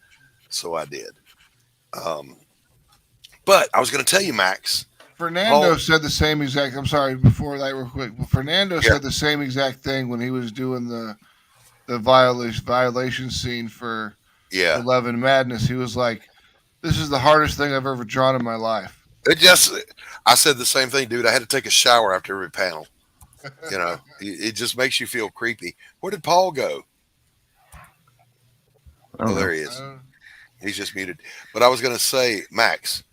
So I did. But I was going to tell you, Max.
Fernando said the same exact. I'm sorry, before that, real quick. Fernando said the same exact thing when he was doing the violation scene for 11 Madness. He was like, "This is the hardest thing I've ever drawn in my life."
I said the same thing, dude. I had to take a shower after every panel. It just makes you feel creepy. Where did Paul go? Oh, there he is. He's just muted. But I was going to say, Max,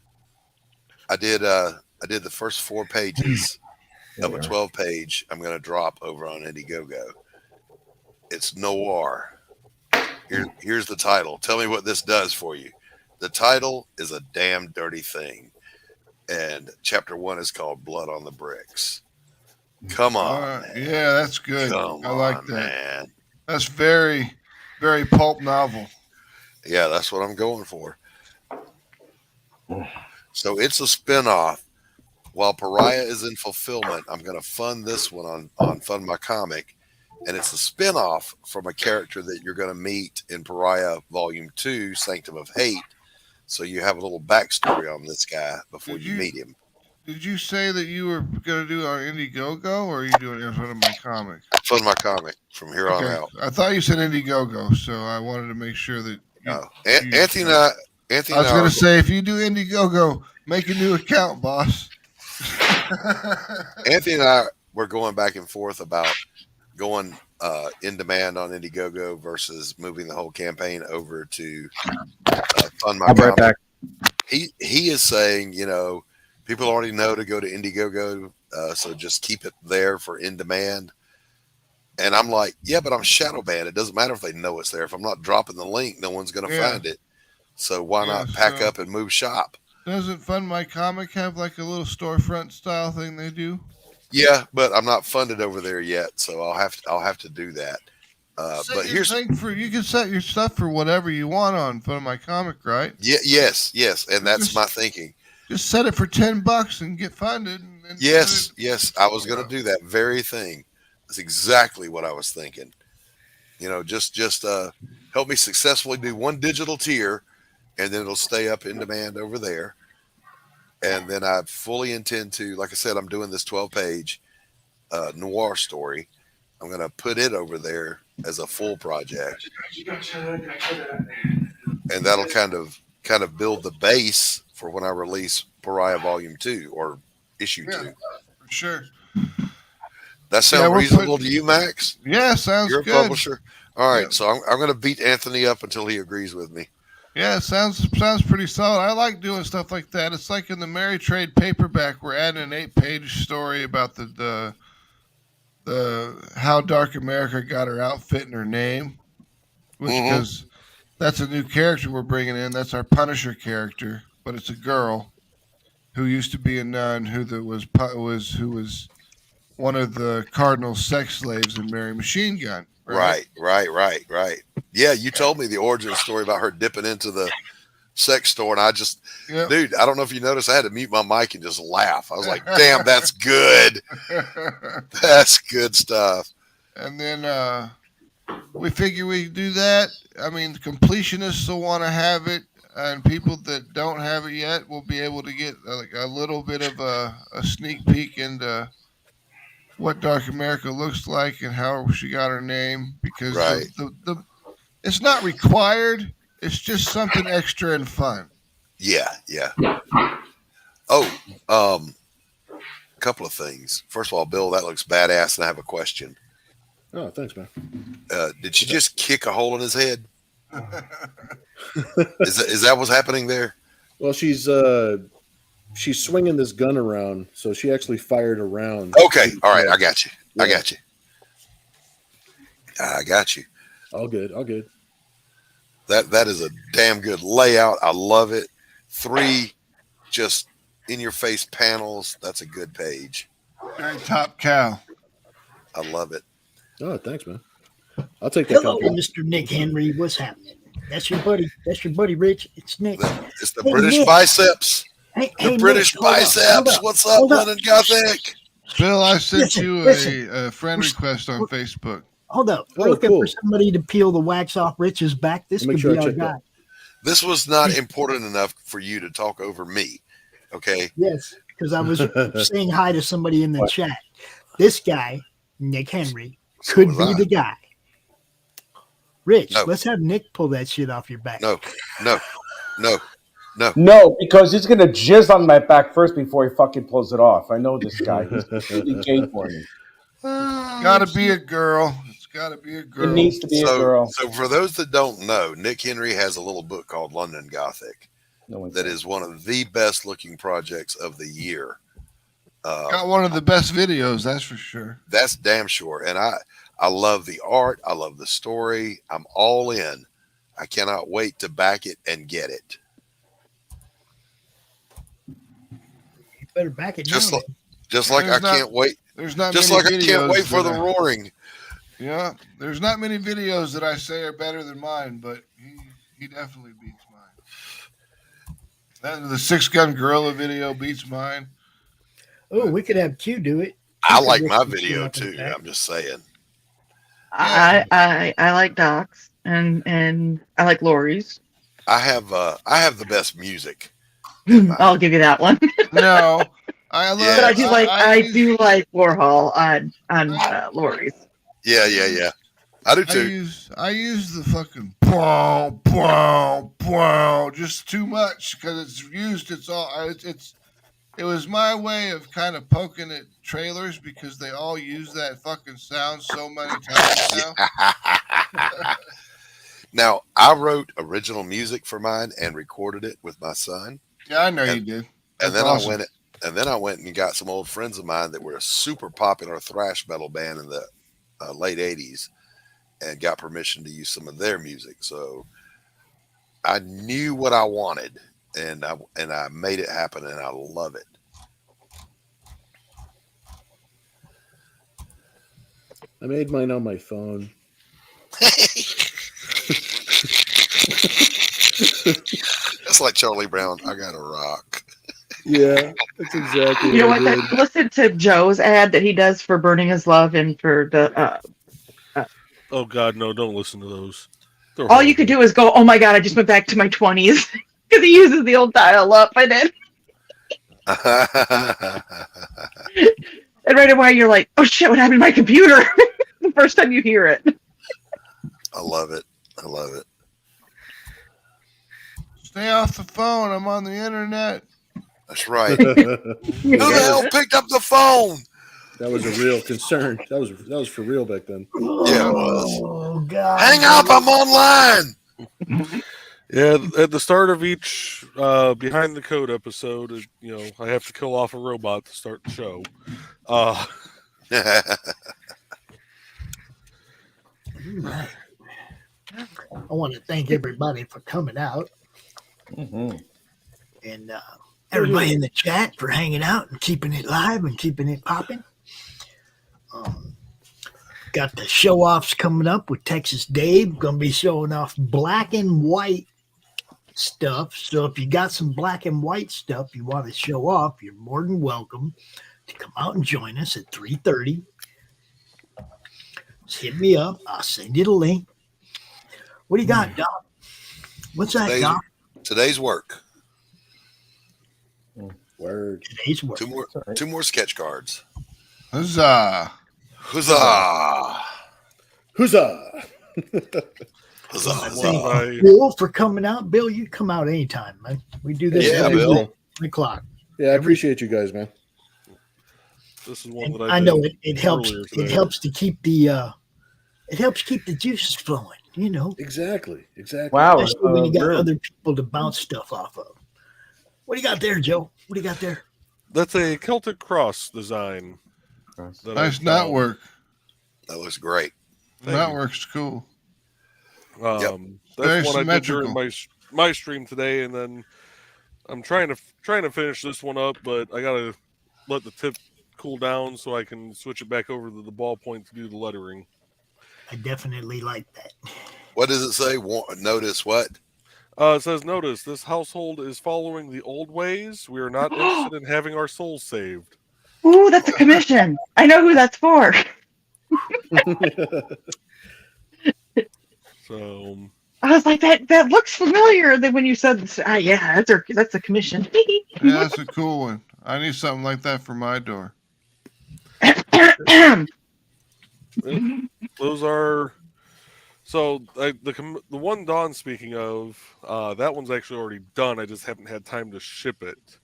I did the first 4 pages of a 12-page I'm going to drop over on Indiegogo. It's noir. Here's the title. Tell me what this does for you. The title is A Damn Dirty Thing. And chapter 1 is called Blood on the Bricks. Come on.
Yeah, that's good. I like that.
Man.
That's very, very pulp novel.
Yeah, that's what I'm going for. So it's a spinoff. While Pariah is in fulfillment, I'm going to fund this one on Fund My Comic. And it's a spinoff from a character that you're going to meet in Pariah Volume 2, Sanctum of Hate. So you have a little backstory on this guy before you meet him.
Did you say that you were going to do our Indiegogo, or are you doing it in Fund My Comic?
Fund My Comic from here on out.
I thought you said Indiegogo, so I wanted to make sure that.
Anthony and I
was going to say, if you do Indiegogo, make a new account, boss.
Anthony and I were going back and forth about going in demand on Indiegogo versus moving the whole campaign over to Fund My Comic.
Right back.
He is saying, people already know to go to Indiegogo, so just keep it there for in demand. And I'm like, yeah, but I'm shadow banned. It doesn't matter if they know it's there. If I'm not dropping the link, no one's going to find it. So why not pack up and move shop?
Doesn't Fund My Comic have like a little storefront style thing they do?
Yeah, but I'm not funded over there yet, so I'll have to do that. But here's
you can set your stuff for whatever you want on Fund My Comic, right?
yes, and that's my thinking.
Just set it for $10 and get funded. And
Yes, I was going to do that very thing. That's exactly what I was thinking. Just help me successfully do one digital tier, and then it'll stay up in demand over there. And then I fully intend to, like I said, I'm doing this 12-page noir story. I'm going to put it over there as a full project, and that'll kind of build the base for when I release Pariah Volume 2 or Issue 2.
For sure.
That sound reasonable to you, Max?
Yeah, sounds
You're a
good.
publisher. All right, so I'm going to beat Anthony up until he agrees with me.
Yeah, sounds pretty solid. I like doing stuff like that. It's like in the Mary Trade paperback, we're adding an 8-page story about the how Dark America got her outfit and her name, because that's a new character we're bringing in. That's our Punisher character, but it's a girl who used to be a nun who was one of the cardinal sex slaves in Mary Machine Gun.
Right. Yeah, you told me the origin story about her dipping into the sex store, and I just, dude, I don't know if you noticed, I had to mute my mic and just laugh. I was like, damn, that's good. That's good stuff.
And then we figure we do that. I mean, the completionists will want to have it, and people that don't have it yet will be able to get like a little bit of a sneak peek into what Dark America looks like and how she got her name, because it's not required. It's just something extra and fun.
Yeah. Oh, a couple of things. First of all, Bill, that looks badass, and I have a question.
Oh, thanks, man.
Did she just kick a hole in his head? Is that what's happening there?
Well, she's swinging this gun around, so she actually fired a round.
Okay, all right, I got you. I got you.
All good.
That is a damn good layout. I love it. 3 just in your face panels. That's a good page.
Very top cow.
I love it.
Oh, thanks, man. I'll take that.
Hello, Mr. Nick Henry. What's happening? That's your buddy, Rich. It's Nick.
It's the British biceps. The British
Nick,
biceps. What's up, London Gothic?
Bill, I sent you a friend request on Facebook.
Hold up. We're looking for somebody to peel the wax off Rich's back. This could be our guy.
This was not important enough for you to talk over me. Okay.
Yes, because I was saying hi to somebody in the chat. This guy, Nick Henry, could be the guy. Rich, let's have Nick pull that shit off your back.
No,
because he's gonna jizz on my back first before he fucking pulls it off. I know this guy. He's completely gay for me.
Gotta be a girl. It's gotta be a girl.
It needs to be a girl.
So for those that don't know, Nick Henry has a little book called London Gothic that is one of the best looking projects of the year.
Got one of the best videos, that's for sure.
That's damn sure. And I love the art. I love the story. I'm all in. I cannot wait to back it and get it.
You better back it
just
now.
Just like I can't wait.
There's not
just
many
like I can't wait for the
that
roaring.
Yeah, there's not many videos that I say are better than mine, but he definitely beats mine. Then the 6-gun gorilla video beats mine.
Oh, we could have Q do it.
I like my video too. I'm just saying.
I like Doc's and I like Laurie's.
I have the best music.
I'll give you that one.
No, I love.
But I do like Warhol on Laurie's.
Yeah. I do too.
I use the fucking pow pow pow just too much because it's used. It was my way of kind of poking at trailers because they all use that fucking sound so many times now.
Now, I wrote original music for mine and recorded it with my son.
Yeah, I know you did.
And then awesome. I went and got some old friends of mine that were a super popular thrash metal band in the late 80s and got permission to use some of their music. So I knew what I wanted and I made it happen, and I love it.
I made mine on my phone.
That's like Charlie Brown. I got a rock.
Yeah, that's exactly.
You know what? Listen to Joe's ad that he does for Burning His Love and for the.
Oh God, no! Don't listen to those.
All you could do is go, "Oh my God, I just went back to my 20s," because he uses the old dial-up, and then and right away you're like, "Oh shit, what happened to my computer?" The first time you hear it.
I love it. I love it.
Stay off the phone. I'm on the internet.
That's right. Who the hell picked up the phone?
That was a real concern. That was for real back then.
Yeah, it was.
Oh God!
Hang up! I'm online.
Yeah, at the start of each Behind the Code episode, I have to kill off a robot to start the show.
Right. I want to thank everybody for coming out.
Mm-hmm.
And everybody in the chat for hanging out and keeping it live and keeping it popping. Got the show-offs coming up with Texas Dave. Going to be showing off black and white stuff. So if you got some black and white stuff you want to show off, you're more than welcome to come out and join us at 3:30. Just hit me up. I'll send you the link. What do you got, Doc? What's that, Doc?
Today's work.
Word.
Today's work.
Two more sketch cards.
Huzzah!
Huzzah!
Huzzah!
Thank Bill for coming out. Bill, you come out anytime, man. We do this every
Bill.
day, 3 o'clock.
Yeah, I appreciate you guys, man.
This is one that
I know it helps. It helps to keep the juices flowing.
Exactly.
Wow.
Especially when you got other people to bounce stuff off of. What do you got there, Joe? What do you got there?
That's a Celtic cross design.
Nice knotwork.
That looks great.
Knotwork's cool.
That's
Very
one I did during
symmetrical.
my stream today, and then I'm trying to finish this one up, but I gotta let the tip cool down so I can switch it back over to the ballpoint to do the lettering.
I definitely like that.
What does it say? Notice what?
It says, notice, this household is following the old ways. We are not interested in having our souls saved.
Ooh, that's a commission. I know who that's for.
So
I was like, that looks familiar. And then when you said, yeah, that's a commission.
Yeah, that's a cool one. I need something like that for my door.
Those are the one Dawn's speaking of. That one's actually already done. I just haven't had time to ship it.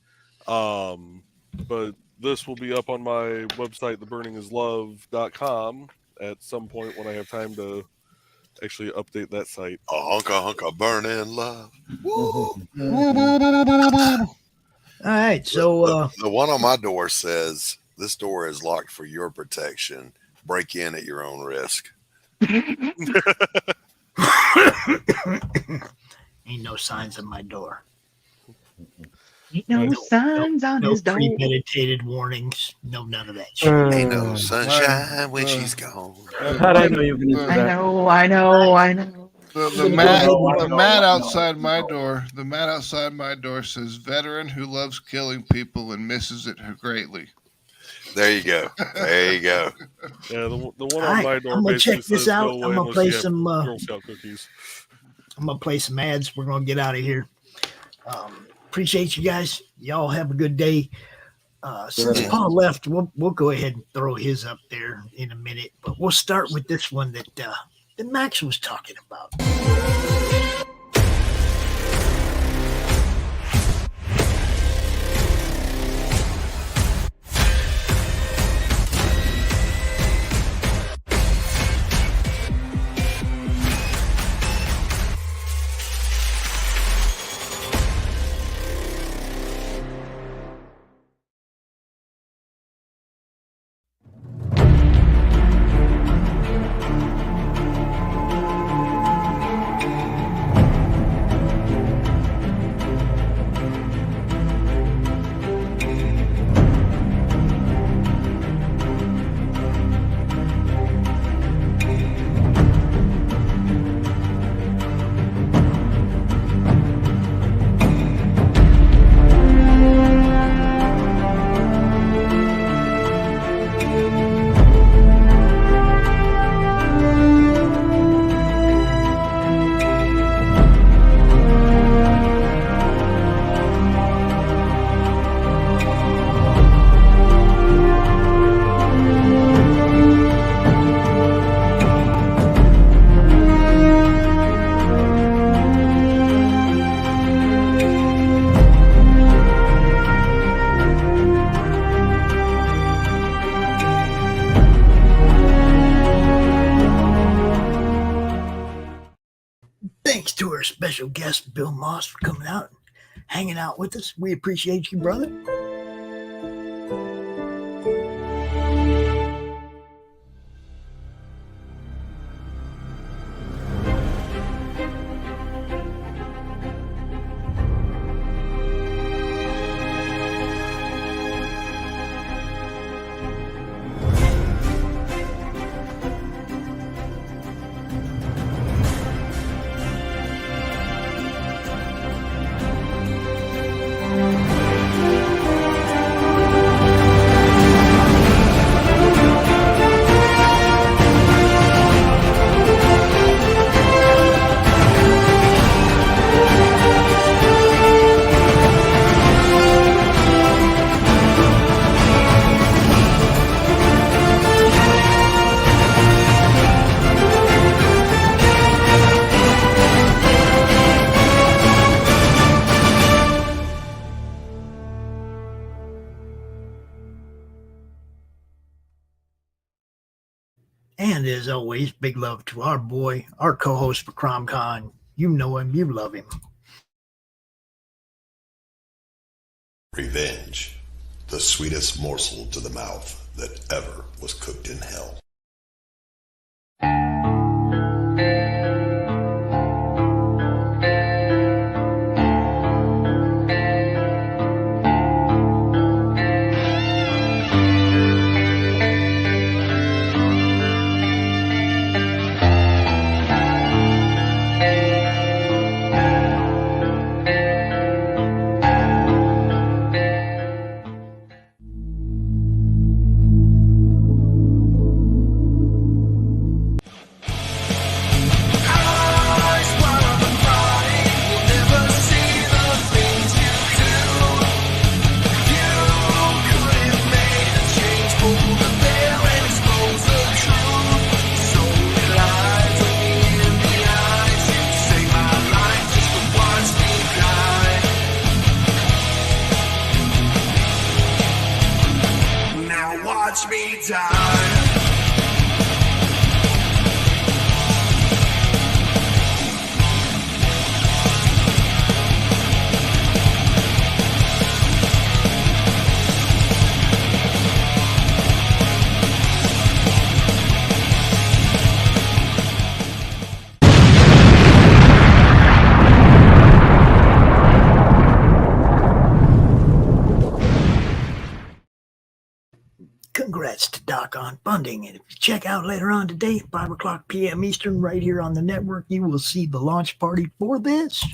But this will be up on my website, TheBaronEarlsShow.com, at some point when I have time to actually update that site.
A hunk of burning love.
All right, so
the one on my door says, "This door is locked for your protection. Break in at your own risk."
Ain't no signs on my door.
Ain't no signs on his door.
Premeditated warnings. No, none of that shit.
Ain't no sunshine when she's gone.
How'd I know you were going to do that?
I know.
The mat outside my door. The mat outside my door says, "Veteran who loves killing people and misses it greatly."
There you go. There you go.
Yeah, the one on my door.
I'm gonna
basically
check this
says,
out.
"Go away
I'm gonna
unless
play
you have
some.
Girl Scout cookies."
I'm gonna play some ads. We're gonna get out of here. Appreciate you guys. Y'all have a good day. Since Paul left, we'll go ahead and throw his up there in a minute. But we'll start with this one that Max was talking about. special guest, Bill Moss, for coming out and hanging out with us. We appreciate you, brother. And as always, big love to our boy, our co-host for CromCon. You know him, you love him.
Revenge, the sweetest morsel to the mouth that ever was cooked in hell. Congrats to Doc on funding. And if you check out later on today, 5 o'clock p.m. Eastern, right here on the network, you will see the launch party for this.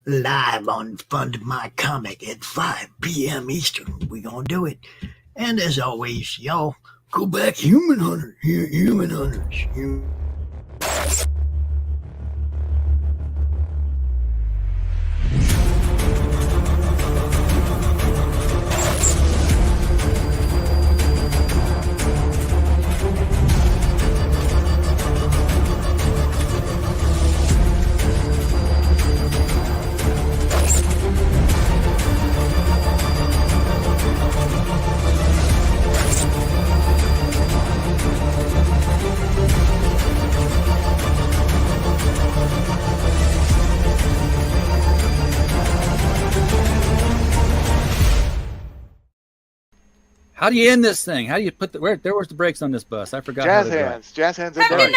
Live on Fund My Comic at 5 p.m. Eastern. We gonna do it. And as always, y'all, go back human hunter. Human hunters.
How do you end this thing? How do you put the where's the brakes on this bus? I forgot.
Jazz
how to drive.
hands. Jazz hands. Are great.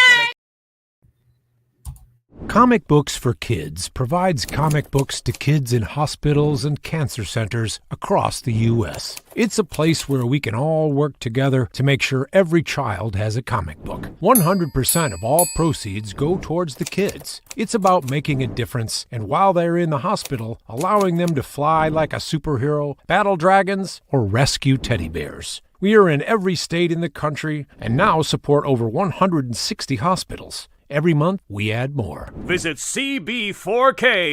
Comic Books for Kids provides comic books to kids in hospitals and cancer centers across the U.S. It's a place where we can all work together to make sure every child has a comic book. 100% of all proceeds go towards the kids. It's about making a difference, and while they're in the hospital, allowing them to fly like a superhero, battle dragons, or rescue teddy bears. We are in every state in the country and now support over 160 hospitals. Every month, we add more.
Visit CB4K.